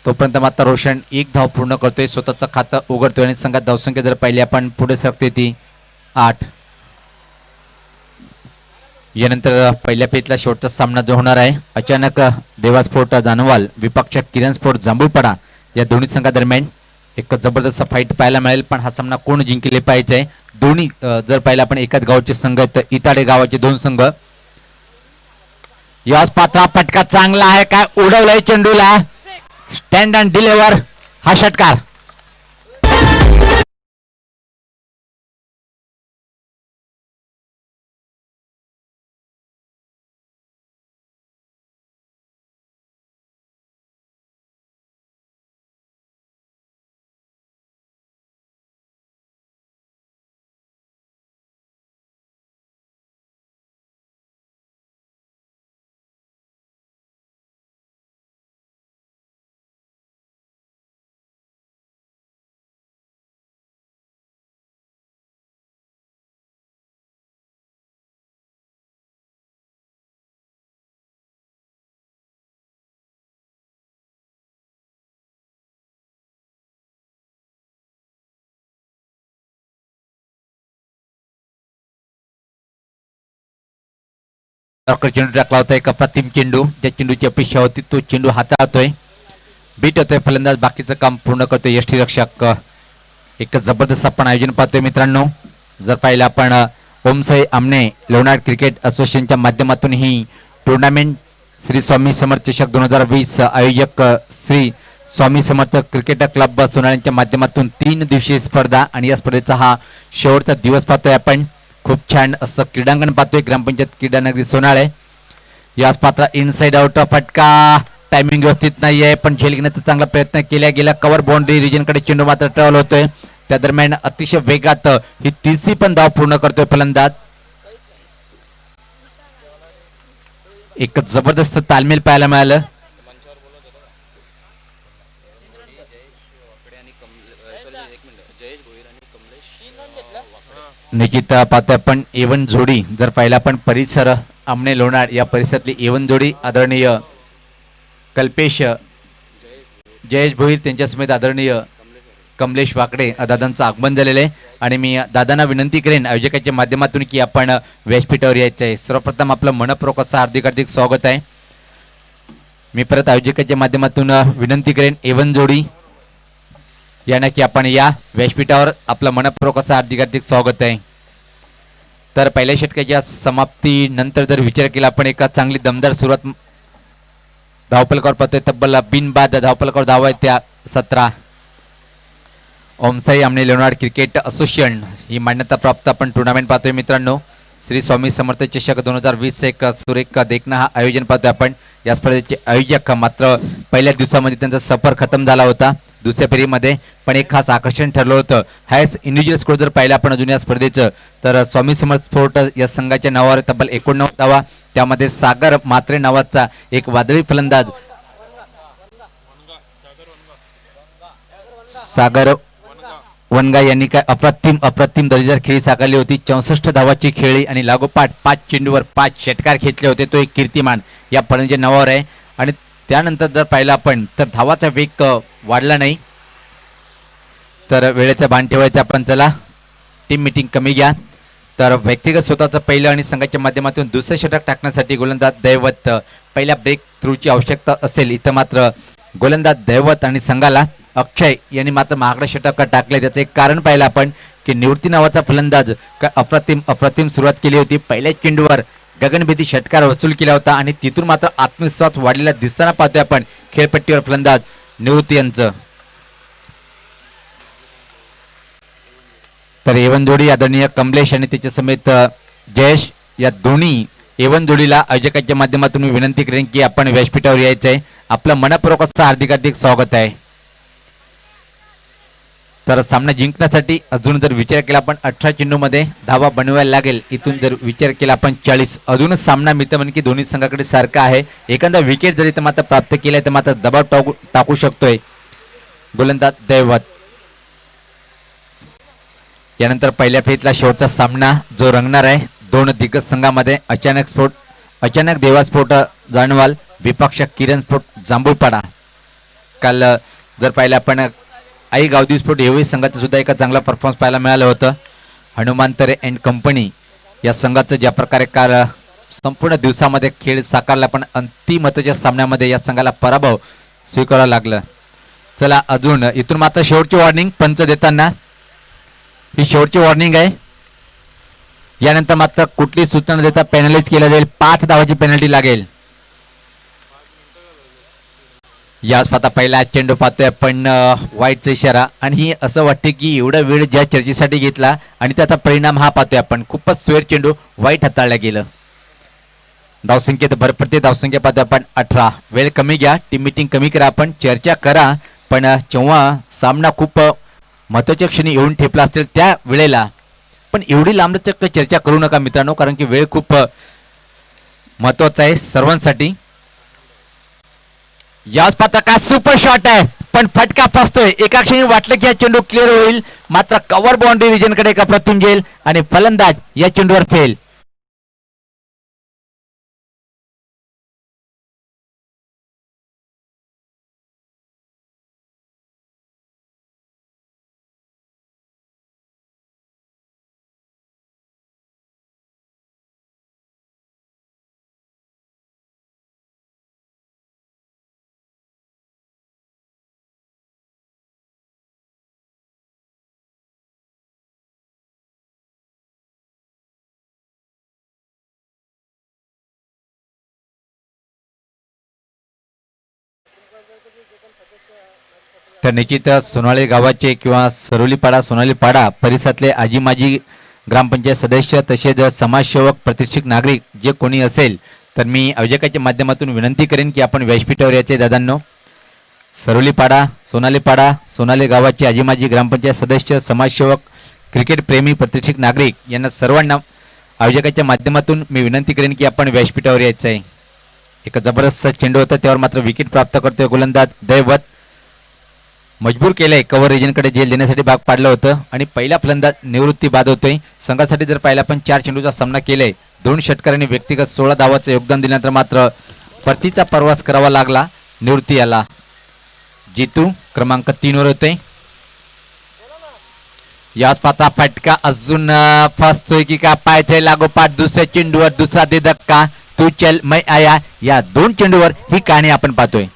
तोपर्यंत मात्र रोशन एक धाव पूर्ण करतोय, स्वतःचं खातं उघडतोय आणि संघात धावसंख्या जर पाहिली आपण पुढे सरकते ती 8. यानंतर पहिल्या फेरीतला शेवटचा सामना जो होणार आहे, अचानक देवा स्पोर्ट जानवाल विपक्ष किरण स्पोर्ट जांभूळपाडा या दोन्ही संघादरम्यान एक जबरदस्त फाईट पाहायला मिळेल. पण हा सामना कोण जिंकले पाहिजे, दोन्ही जर पाहिलं आपण एकाच गावाचे संघ आहेत, तर इताडे गावाचे दोन संघ. यास पात्रा फटका चांगला आहे, काय उडवलाय चेंडूला, स्टँड अँड डिलिव्हर हा षटकार. चेंडू टाकला होता, एक अप्रतिम चेंडू, ज्या चेंडूची अपेक्षा होती तो चेंडू हाताळतोय, बीट होतोय फलंदाज, बाकीचं काम पूर्ण करतोय यष्टीरक्षक. एक जबरदस्त आपण आयोजन पाहतोय मित्रांनो. जर पाहिलं आपण ओमसाई आमने लोणार क्रिकेट असोसिएशनच्या माध्यमातून ही टुर्नामेंट श्री स्वामी समर्थ चषक 2020 आयोजक श्री स्वामी समर्थ क्रिकेट क्लब सोनाळ्यांच्या माध्यमातून 3 दिवसीय स्पर्धा आणि या स्पर्धेचा हा शेवटचा दिवस पाहतोय आपण. खूप छान असं क्रीडांगण पाहतोय, ग्रामपंचायत क्रीडानगरी सोनाळे. याच पात्र इनसाइड आउट फटका, टायमिंग व्यवस्थित नाहीये, पण झेल घेण्याचा चांगला प्रयत्न केला गेला. कव्हर बाउंड्री रिजन कडे चेंडू मात्र ट्रॅव्हल होतोय. त्या दरम्यान अतिशय वेगात ही तिसरी पण धाव पूर्ण करतोय फलंदाज. एक जबरदस्त तालमेल पाहायला मिळालं. निश्चित पाहतोय आपण एवन जोडी, जर पाहिला आपण परिसर आमने लोणार या परिसरातली एवन जोडी आदरणीय कल्पेश जयेश भोईर त्यांच्या समेत आदरणीय कमलेश वाकडे दादांचं आगमन झालेलं आहे. आणि मी दादांना विनंती करेन आयोजकाच्या माध्यमातून की आपण व्यासपीठावर यायचं आहे. सर्वप्रथम आपलं मनपूर्वक असं हार्दिक हार्दिक स्वागत आहे. मी परत आयोजकाच्या माध्यमातून विनंती करेन एवन जोडी या नक्की आपण या व्यासपीठावर, आपलं मनपूर्वक असं हार्दिक हार्दिक स्वागत आहे. तर पहिल्या षटकाच्या समाप्तीनंतर जर विचार केला आपण, एका चांगली दमदार सुरुवात धावपलकावर पाहतोय. तब्बल बिनबाद धावपलकावर धावा आहेत त्या 17. ओमसाई आमने लोणार क्रिकेट असोसिएशन ही मान्यता प्राप्त आपण टुर्नामेंट पाहतोय मित्रांनो. श्री स्वामी समर्थ चषक 2020 एक सुरेख देखणं हा आयोजन पाहतोय आपण. या स्पर्धेचे आयोजक मात्र पहिल्या दिवसामध्ये त्यांचा सफर खतम झाला होता दुसऱ्या फेरीमध्ये, पण एक खास आकर्षण ठरलं होतं. हायस्ट इंडिव्हिज्युअल स्कोर जर पाहिलं आपण अजून या स्पर्धेचं, तर स्वामी समर्थ स्पोर्ट या संघाच्या नावावर तब्बल 89 धावा, त्यामध्ये सागर मात्रे नावाचा एक वादळी फलंदाज सागर वनगा यांनी काय अप्रतिम दर्जेदार खेळी साकारली होती. 64 धावाची खेळी आणि लागोपाठ 5 चेंडूवर 5 षटकार घेतले होते. तो एक कीर्तिमान या फलंदाजाच्या नावावर आहे. आणि त्यानंतर जर पाहिलं आपण तर धावाचा वेग वाढला नाही, तर वेळेचं भान ठेवायचं आपण. चला टीम मीटिंग कमी घ्या. तर व्यक्तिगत स्वतःचं पहिलं आणि संघाच्या माध्यमातून दुसरं षटक टाकण्यासाठी गोलंदाज दैवत पहिल्या ब्रेक थ्रूची आवश्यकता असेल. इथं मात्र गोलंदाज दैवत आणि संघाला अक्षय यांनी मात्र महागडं षटक टाकले. त्याचं एक कारण पाहिलं आपण की निवृत्ती नावाचा फलंदाज अप्रतिम सुरुवात केली होती. पहिल्या चेंडूवर गगनभेदी षटकार वसूल केला होता आणि तिथून मात्र आत्मविश्वास वाढलेला दिसताना पाहतोय आपण खेळपट्टीवर फलंदाज निवृत्ती यांचं. तर एवन जोडी आदरणीय कमलेश आणि त्याच्या समेत जयेश या दोन्ही एवन जोडीला आयोजकाच्या माध्यमातून मी विनंती करेन की आपण व्यासपीठावर यायचंय. आपलं मनपूर्वक असं हार्दिक हार्दिक स्वागत आहे. तर सामना जिंकण्यासाठी अजून जर विचार केला आपण 18 चेंडूमध्ये धावा बनवायला लागेल. इथून जर विचार केला आपण 40. अजूनच सामना मी तर म्हणेन की दोन्ही संघाकडे सारखा आहे. एखादा विकेट जरी तर मात्र प्राप्त केला तर मात्र दबाव टाकू शकतोय गोलंदाज दैवत. यानंतर पहिल्या फेरीतला शेवटचा सामना जो रंगणार आहे दोन दिग्गज संघामध्ये. अचानक देवास्फोट जाणवाल विपक्ष किरण स्फोट जांभूळपाडा. काल जर पाहिलं आपण आई गावदी स्फोट एवढी संघाचं सुद्धा एका चांगला परफॉर्मन्स पाहायला मिळालं होतं. हनुमांतरे अँड कंपनी या संघाचं ज्या प्रकारे काल संपूर्ण दिवसामध्ये खेळ साकारला पण अंतिम महत्त्वाच्या सामन्यामध्ये या संघाला पराभव स्वीकारावा लागलं. चला अजून इथून मात्र शेवटची वॉर्निंग पंच देताना. ही शेवटची वॉर्निंग आहे. यानंतर मात्र कुठली सूचना न देता पेनल्टी केला जाईल. 5 धावाची पेनल्टी लागेल. याच आता पहिला चेंडू पाहतोय आपण वाईटचा इशारा आणि ही असं वाटते की एवढा वेळ ज्या चर्चेसाठी घेतला आणि त्याचा परिणाम हा पाहतोय आपण. खूपच स्वेर चेंडू वाईट हाताळला गेलं. धावसंख्येत भरपडते. धावसंख्या पाहतोय आपण 18. वेळ कमी घ्या. टीम मिटिंग कमी करा. आपण चर्चा करा पण जेव्हा सामना खूप महत्वाच्या क्षणी येऊन ठेपला असेल त्या वेळेला पण एवढी लांबलचक चर्चा करू नका मित्रांनो कारण की वेळ खूप महत्वाचा आहे सर्वांसाठी. याच पाहता का सुपर शॉट आहे पण फटका फसतोय. एका क्षणी वाटलं की हा चेंडू क्लिअर होईल मात्र कव्हर बाउंड्री रिजन कडे का प्रथम गेल आणि फलंदाज या चेंडूवर फेल. तर निश्चित सोनाली गावाचे किंवा सरोलीपाडा सोनालीपाडा परिसरातले आजी माजी ग्रामपंचायत सदस्य तसेच समाजसेवक प्रतिष्ठित नागरिक जे कोणी असेल तर मी आयोजकाच्या माध्यमातून विनंती करेन की आपण व्यासपीठावर याचे दादांनो. सरोलीपाडा सोनाली गावाचे आजी माजी ग्रामपंचायत सदस्य समाजसेवक क्रिकेट प्रेमी प्रतिष्ठित नागरिक यांना सर्वांना आयोजकाच्या माध्यमातून मी विनंती करेन की आपण व्यासपीठावर यायचं आहे. एक जबरदस्त चेंडू होता त्यावर मात्र विकेट प्राप्त करतोय गोलंदाज दैवत. मजबूर केलंय कव्हर रिजनकडे झेल देण्यासाठी भाग पाडलं होतं आणि पहिला फलंदाज निवृत्ती बाद होतोय. संघासाठी जर पाहिला पण 4 चेंडूचा सामना केलाय. 2 षटकारांनी व्यक्तिगत 16 धावाचं योगदान दिल्यानंतर मात्र परतीचा प्रवास करावा लागला निवृत्ती याला. जितू क्रमांक 3 वर होते. याच पाता फटका अजून फसतोय की का पायथे लागोपाठ दुसऱ्या चेंडूवर दुसरा दे धक्का तू चल मै आया. या 2 चेंडूवर ही कहाणी आपण पाहतोय.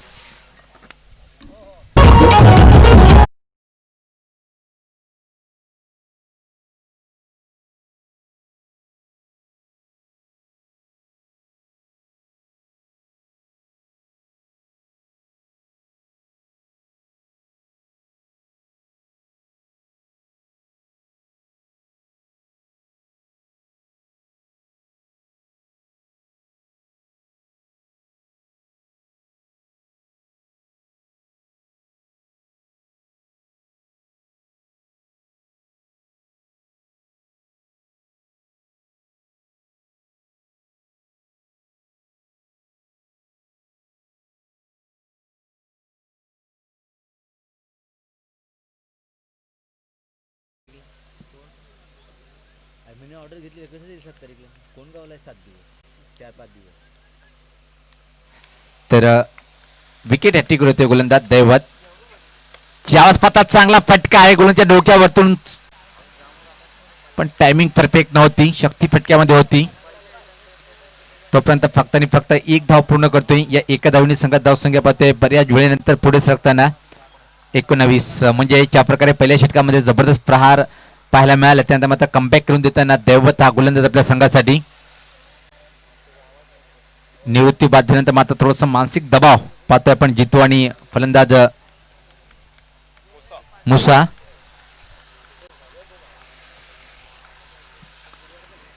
ऑर्डर घेतली कसं दिली 7 तारीखला कोण गावलाय 7 दिवस 4-5 दिवस. तर विकेट हॅट्रिक होते गोलंदाज दैवत. यावेळेस पाहता चांगला फटका आहे गोलंदाजच्या डोक्यावरतून पण टायमिंग परफेक्ट नव्हती. शक्ती फटक्यामध्ये होती. तोपर्यंत फक्त आणि फक्त 1 धाव पूर्ण करतोय. या एका धावनी संघात धावसंख्या पाहतोय बऱ्याच वेळेनंतर पुढे सरकताना 19 म्हणजे ज्या प्रकारे पहिल्या षटकामध्ये जबरदस्त प्रहार पाहायला मिळाला त्यानंतर मात्र कमबॅक करून देताना दैवत हा गोलंदाज आपल्या संघासाठी. निवृत्ती बाद झाल्यानंतर मात्र थोडासा मानसिक दबाव पाहतोय आपण जितू आणि फलंदाज मुसा.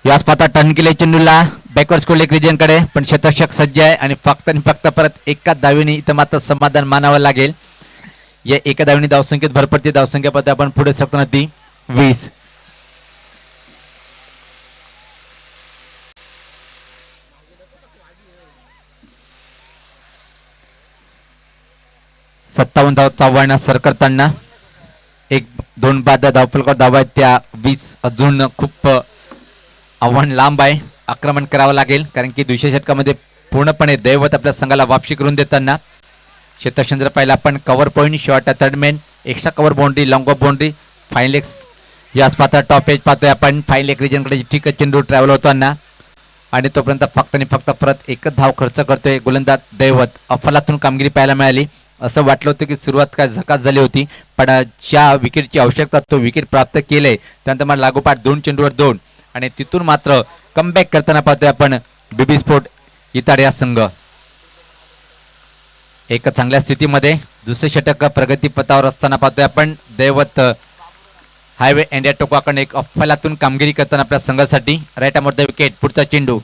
याच पाहता टर्न केले चेंडूला बॅकवर्ड स्कोर रिजन कडे पण शतरक्षक सज्ज आहे आणि फक्त परत एकाच धावेने इथं मात्र समाधान मानावं लागेल. या एका धावेने धावसंख्येत भर पडते. धावसंख्या पाहतोय आपण पुढे सरकताना ती 20. सत्तावन्न धाव आव्हान सर करताना 1-2 बाद धावफलकावर धावा आहेत त्या 20. अजून खूप आव्हान लांब आहे. आक्रमण करावं लागेल कारण की दुसऱ्या षटकामध्ये पूर्णपणे दैवत आपल्या संघाला वापसी करून देताना क्षेत्रक्षण जर पाहिलं आपण cover point, short third man, extra cover boundary, long of boundary, fine legs या पात्र टॉप एज पाहतोय आपण. फाईन लेग रिजनकडे ठीक चेंडू ट्रॅव्हल होताना आणि तोपर्यंत फक्त आणि फक्त परत एकच धाव खर्च करतोय गोलंदाज दैवत. अफलातून कामगिरी पाहायला मिळाली. असं वाटलं होतं की सुरुवात काय झकास झाली होती पण ज्या विकेटची आवश्यकता तो विकेट प्राप्त केले त्यानंतर मला लागोपाठ 2 चेंडूवर 2 आणि तिथून मात्र कमबॅक करताना पाहतोय आपण बीबी स्पोर्ट इताड या संघ. एक चांगल्या स्थितीमध्ये दुसरे षटक प्रगती पथावर असताना पाहतोय आपण दैवत हायवे इंडिया टोकाकडे एक अफलातून कामगिरी करताना आपल्या संघासाठी. Right arm the wicket. पुढचा चेंडू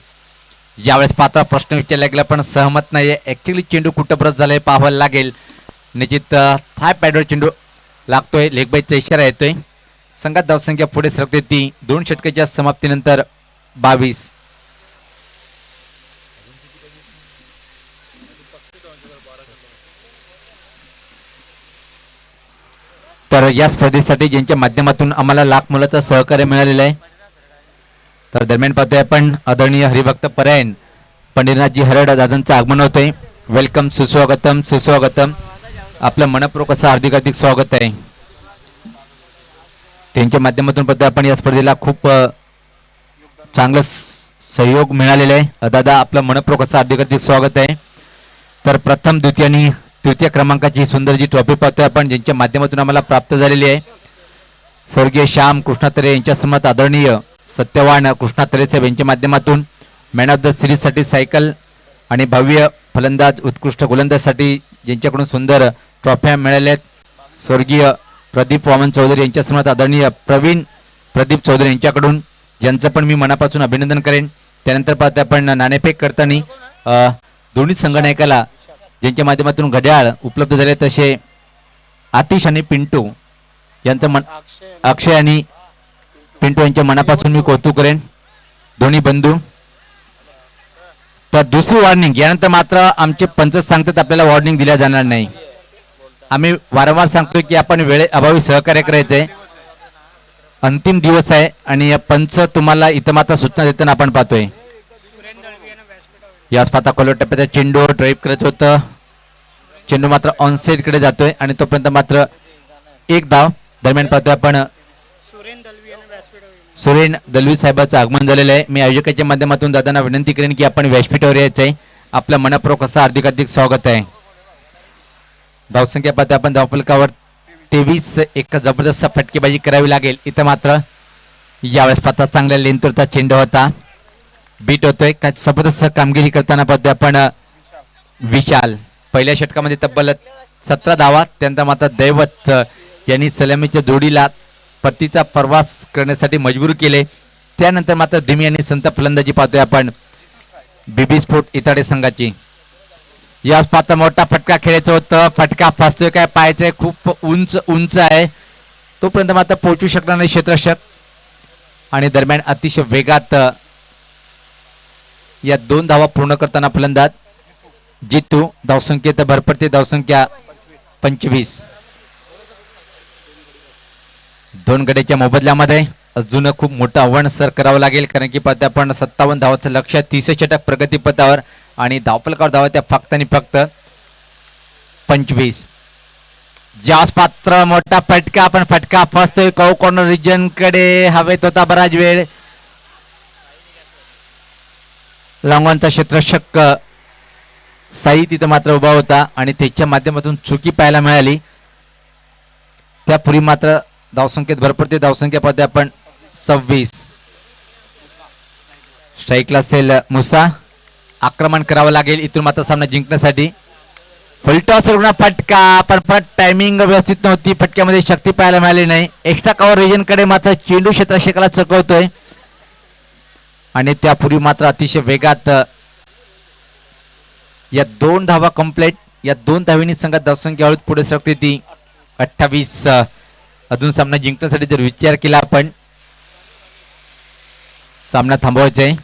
ज्यावेळेस पात्र प्रश्न विचारला गेला पण सहमत नाहीये. ऍक्च्युली चेंडू कुठं परत झालाय पाहावं लागेल. निश्चित थाय पॅडवर चेंडू लागतोय. लेग बाईचा इशारा येतोय. संघात धावसंख्या पुढे सरकते ती 2 षटकाच्या समाप्तीनंतर 22. तर या स्पर्धेसाठी ज्यांच्या माध्यमातून आम्हाला लाख मुलाचं सहकार्य मिळालेलं आहे तर दरम्यान पाहतोय आपण आदरणीय हरिभक्त परायण पंडितनाथजी हरड दादांचं आगमन होतंय. वेलकम, सुस्वागतम सुस्वागतम. आपलं मनपूर्वक असं हार्दिक हार्दिक स्वागत आहे. त्यांच्या माध्यमातून पाहतोय आपण या स्पर्धेला खूप चांगलं सहयोग मिळालेला आहे. दादा आपलं मनपूर्वक असं हार्दिक हार्दिक स्वागत आहे. तर प्रथम द्वितीय आणि तृतीय क्रमांकाची सुंदर जी ट्रॉफी पाहतोय आपण ज्यांच्या माध्यमातून आम्हाला प्राप्त झालेली आहे. स्वर्गीय श्याम कृष्णातरे यांच्या समोर आदरणीय सत्यवान कृष्णातरे साहेब यांच्या माध्यमातून मॅन ऑफ द सिरीजसाठी सायकल आणि भव्य फलंदाज उत्कृष्ट गोलंदाजसाठी ज्यांच्याकडून सुंदर ट्रॉफ्या मिळाल्या आहेत. स्वर्गीय प्रदीप वामन चौधरी यांच्या समोर आदरणीय प्रवीण प्रदीप चौधरी यांच्याकडून ज्यांचं पण मी मनापासून अभिनंदन करेन. त्यानंतर पाहतो आपण नाणेफेक करताना दोन्ही संघनायकाला ज्यांच्या माध्यमातून घड्याळ उपलब्ध झाले तसे आतिश आणि पिंटू यांचं अक्षय आणि पिंटू यांच्या मनापासून मी कौतुक करेन दोन्ही बंधू. तर दुसरी वॉर्निंग यानंतर मात्र आमचे पंच सांगतात आपल्याला वॉर्निंग दिल्या जाणार नाही. आम्ही वारंवार सांगतोय की आपण वेळे अभावी सहकार्य करायचंय. अंतिम दिवस आहे आणि या पंच तुम्हाला इथं मात्र सूचना देताना आपण पाहतोय. याच पाहता कोलर टप्प्याचा चेंडू ड्राईव्ह करत होतं. चेंडू मात्र ऑन साइड कडे जातोय आणि तोपर्यंत मात्र एक धाव. दरम्यान पाहतोय आपण सुरेन दलवी साहेबांचं आगमन झालेलं आहे. मी आयोजकाच्या माध्यमातून दादांना विनंती करेन की आपण व्यासपीठावर यायचंय. आपलं मनपूर्वक असं हार्दिक हार्दिक स्वागत आहे. धावसंख्या पाहतोय आपण धावफलकावर 23. एक जबरदस्त फटकेबाजी करावी लागेल. इथं मात्र यावेळेस पाहता चांगल्या लेंथवरचा चेंडू होता. बीट होतोय काय जबरदस्त कामगिरी करताना पाहतोय आपण विशाल. पहिल्या षटकामध्ये तब्बल 17 धावा. त्यानंतर मात्र दैवत यांनी सलामीच्या जोडीला परतीचा प्रवास करण्यासाठी मजबूर केले. त्यानंतर मात्र धीमी आणि संत फलंदाजी पाहतोय आपण बीबी स्पोर्ट इताडे संघाची. याच पात्र मोठा फटका खेळायचा होतं. फटका फसतोय काय पाहायचंय. खूप उंच उंच आहे. तोपर्यंत मात्र पोहोचू शकणार नाही क्षेत्ररक्षक आणि दरम्यान अतिशय वेगात या 2 धावा पूर्ण करताना फलंदाज जितू. धावसंख्येत भरपडते. धावसंख्या 25. 2 गड्याच्या मोबदल्यामध्ये अजून खूप मोठं आव्हान सर करावं लागेल कारण की पाहता आपण 57 धावाचं लक्ष. 30 षटक प्रगतीपथावर आणि धावफलकावर धावा त्या फक्त आणि फक्त 25. जास पात्र मोठा फटका. आपण फटका फसतोय कौ कॉर्नर रिजन कडे. हवेत होता बराच वेळ. लांगवांचा क्षेत्ररक्षक साई तिथं मात्र उभा होता आणि त्याच्या माध्यमातून चुकी पाहायला मिळाली. त्यापूर्वी मात्र धावसंख्येत भरपडते. धावसंख्या पाहतोय आपण 26. स्ट्राईकला असेल मुसा. आक्रमण करावं लागेल इथून मात्र सामना जिंकण्यासाठी. फलटॉस फटका पण टायमिंग व्यवस्थित नव्हती. फटक्यामध्ये शक्ती पाहायला मिळाली नाही. एक्स्ट्रा कव्हर रिजन कडे मात्र चेंडू क्षेत्ररक्षकाला चकवतोय आणि त्यापूर्वी मात्र अतिशय वेगात या 2 धावा कंप्लीट. या 2 धावींनी संघात धावसंख्या हळूच पुढे सरकते ती 28. अजून सामना जिंकण्यासाठी जर विचार केला आपण सामना थांबवायचा आहे.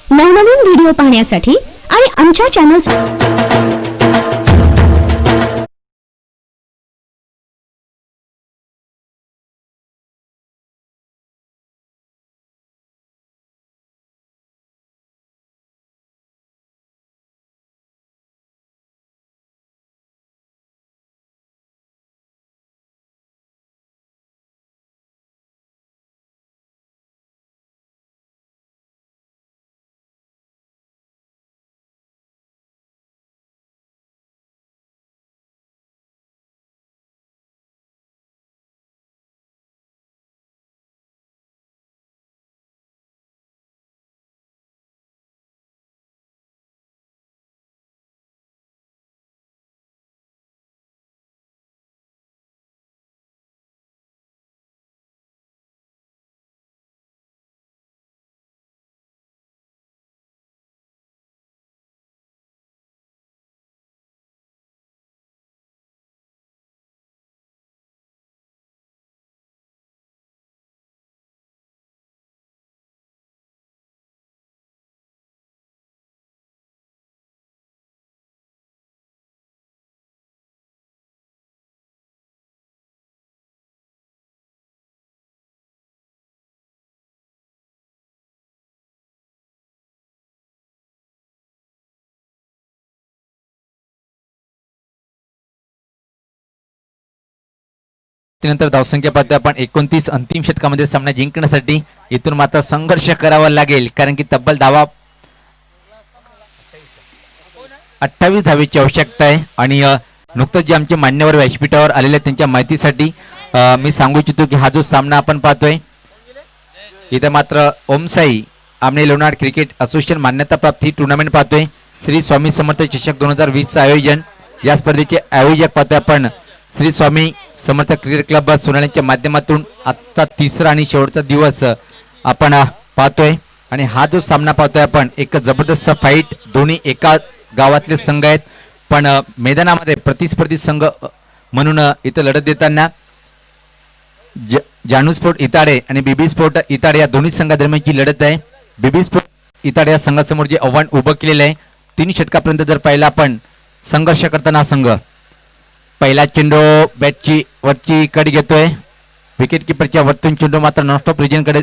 नवनवीन व्हिडिओ पाहण्यासाठी आणि आमच्या चॅनल त्यानंतर धावसंख्या पाहतोय आपण 29. अंतिम षटकामध्ये सामना जिंकण्यासाठी इथून मात्र संघर्ष करावा लागेल, कारण की तब्बल धावा 28 धावेची आवश्यकता आहे. आणि नुकतंच जे आमचे मान्यवर व्यासपीठावर आलेले आहेत त्यांच्या माहितीसाठी मी सांगू इच्छितो की हा जो सामना आपण पाहतोय इथे मात्र ओमसाई आमने लोणार क्रिकेट असोसिएशन मान्यताप्राप्त ही टुर्नामेंट पाहतोय. श्री स्वामी समर्थ चषक 2020चं आयोजन. या स्पर्धेचे आयोजक पाहतोय आपण श्री स्वामी समर्थ क्रिकेट क्लब सोनाळ्यांच्या माध्यमातून आजचा तिसरा आणि शेवटचा दिवस आपण पाहतोय. आणि हा जो सामना पाहतोय आपण एक जबरदस्त फाईट, दोन्ही एका गावातले संघ आहेत पण मैदानामध्ये प्रतिस्पर्धी संघ म्हणून इथं लढत देताना जानू स्पोर्ट इताडे आणि बीबी स्पोर्ट इताडे या दोन्ही संघादरम्यानची लढत आहे. बीबी स्पोर्ट इताडे या संघासमोर जे आव्हान उभं केलेलं आहे 3 षटकापर्यंत जर पाहिला आपण संघर्ष करताना संघ पहिला चेंडू बॅटची वरची कडी घेतोय. विकेट किपरच्या वरतून चेंडू मात्र नॉनस्टॉप रिजनकडे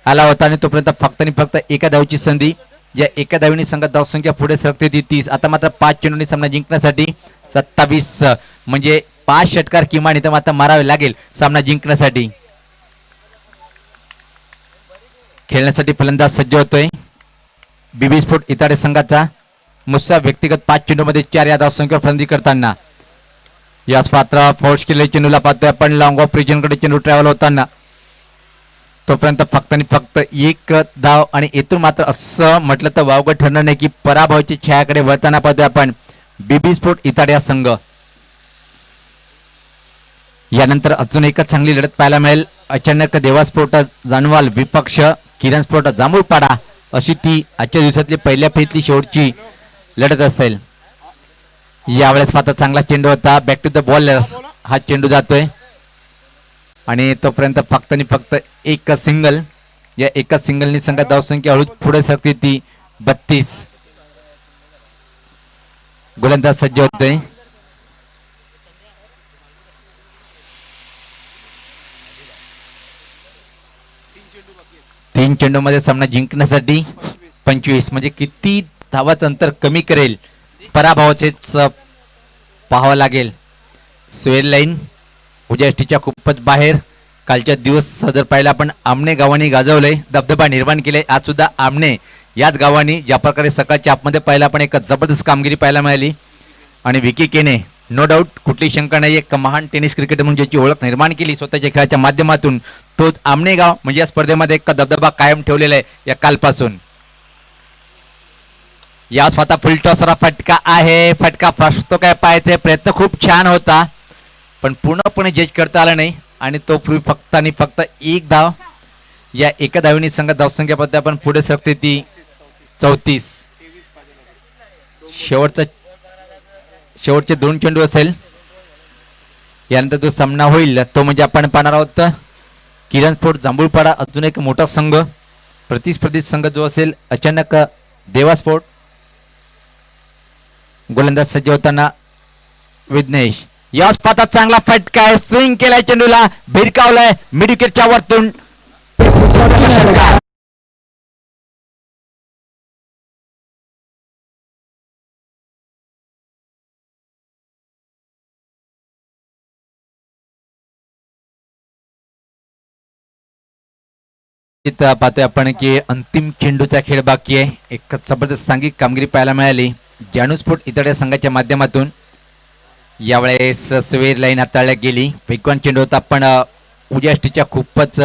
आला होता आणि तोपर्यंत फक्त आणि फक्त एका धावची संधी. या एका धावीने संघात धावसंख्या पुढे सरकते ती 30. आता मात्र 5 चेंडूंनी सामना जिंकण्यासाठी 27 म्हणजे 5 षटकार किमान इथं मात्र मारावे लागेल सामना जिंकण्यासाठी. खेळण्यासाठी फलंदाज सज्ज होतोय बीबी स्पोर्ट इताडे संघाचा. मुस्सा व्यक्तिगत 5 चेंडूमध्ये 4 या धावसंख्येवर फलंदाजी करताना याच पात्र फोर्स केलेल्या चेंडूला पाहतोय आपण लॉंग ऑफ रिजनकडे चेंडू ट्रॅव्हल होताना तोपर्यंत फक्त आणि फक्त 1 धाव. आणि इथून मात्र असं म्हटलं तर वावगं ठरणार नाही की पराभवाच्या छायाकडे वळताना पाहतोय आपण बीबी स्पोर्ट इताडे हा संघ. यानंतर अजून एक चांगली लढत पाहायला मिळेल. अचानक देवा स्पोर्ट जानवाल विपक्ष किरण स्पोर्ट जांभूळपाडा अशी ती आजच्या दिवसातली पहिल्या फेरीतली शेवटची लढत असेल. यावेळेस मात्र चांगला चेंडू होता, बॅक टू द बॉलर हा चेंडू जातोय आणि तोपर्यंत फक्त आणि फक्त एक सिंगल. या एका सिंगलनी संघात धावसंख्या हळूच पुढे सरकते ती 32. गोलंदाज सज्ज होतोय. तीन चेंडू मध्ये सामना जिंकण्यासाठी 25 म्हणजे किती धावाचं अंतर कमी करेल पराभवाचेच पाहावं लागेल. स्वेर लाईन उजेष्टीच्या खूपच बाहेर. कालच्या दिवस जर पाहिला आपण आमने गावाने गाजवलंय, दबदबा निर्माण केले. आज सुद्धा आमने याच गावाने ज्या प्रकारे सकाळच्या आपमध्ये पाहिला आपण एक जबरदस्त कामगिरी पाहायला मिळाली. आणि विकी केने नो डाऊट कुठली शंका नाही एक महान टेनिस क्रिकेटर म्हणून ज्याची ओळख निर्माण केली स्वतःच्या खेळाच्या माध्यमातून तोच आमने गाव म्हणजे या स्पर्धेमध्ये एक दबदबा कायम ठेवलेला आहे या कालपासून. या स्वतः फुल टॉसरा फटका आहे. फटका फसतो काय पाहायचा प्रयत्न खूप छान होता पण पूर्णपणे जज करता आला नाही आणि तो पूर्वी फक्त आणि फक्त 1 धाव. या एका धावेने संघात धावसंख्या पाहतो आपण पुढे सरकते ती 34. शेवटचा शेवटचे 2 चेंडू असेल. यानंतर जो सामना होईल तो म्हणजे आपण पाहणार आहोत किरण स्पोर्ट जांभूळपाडा, अजून एक मोठा संघ, प्रतिस्पर्धी संघ जो असेल अचानक देवा स्पोर्ट. गोलंदाज सज्ज होताना विघ्नेश. याच पाता चांगला फटका आहे, स्विंग केलाय, चेंडूला भिरकावलाय मिड विकेटच्या वरतून. इथं पाहतोय आपण की अंतिम चेंडूचा खेळ बाकी आहे. एक जबरदस्त सांघिक कामगिरी पाहायला मिळाली जानू स्पोर्ट इतर संघाच्या माध्यमातून. यावेळेस स्वेर लाईन हाताळल्या गेली. वेगवान चेंडू होता पण उजाष्टीच्या खूपच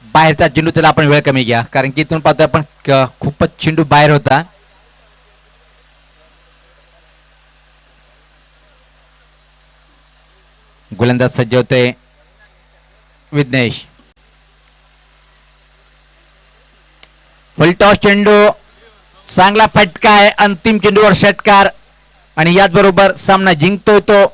बाहेरचा चेंडू, त्याला आपण वेळ कमी घ्या कारण की इथून पाहतोय आपण खूपच चेंडू बाहेर होता. गोलंदाज सज्ज होते विघ्नेश. फुलटॉस चेंडू, चांगला फटका आहे, अंतिम चेंडूवर षटकार आणि याचबरोबर सामना जिंकतोय तो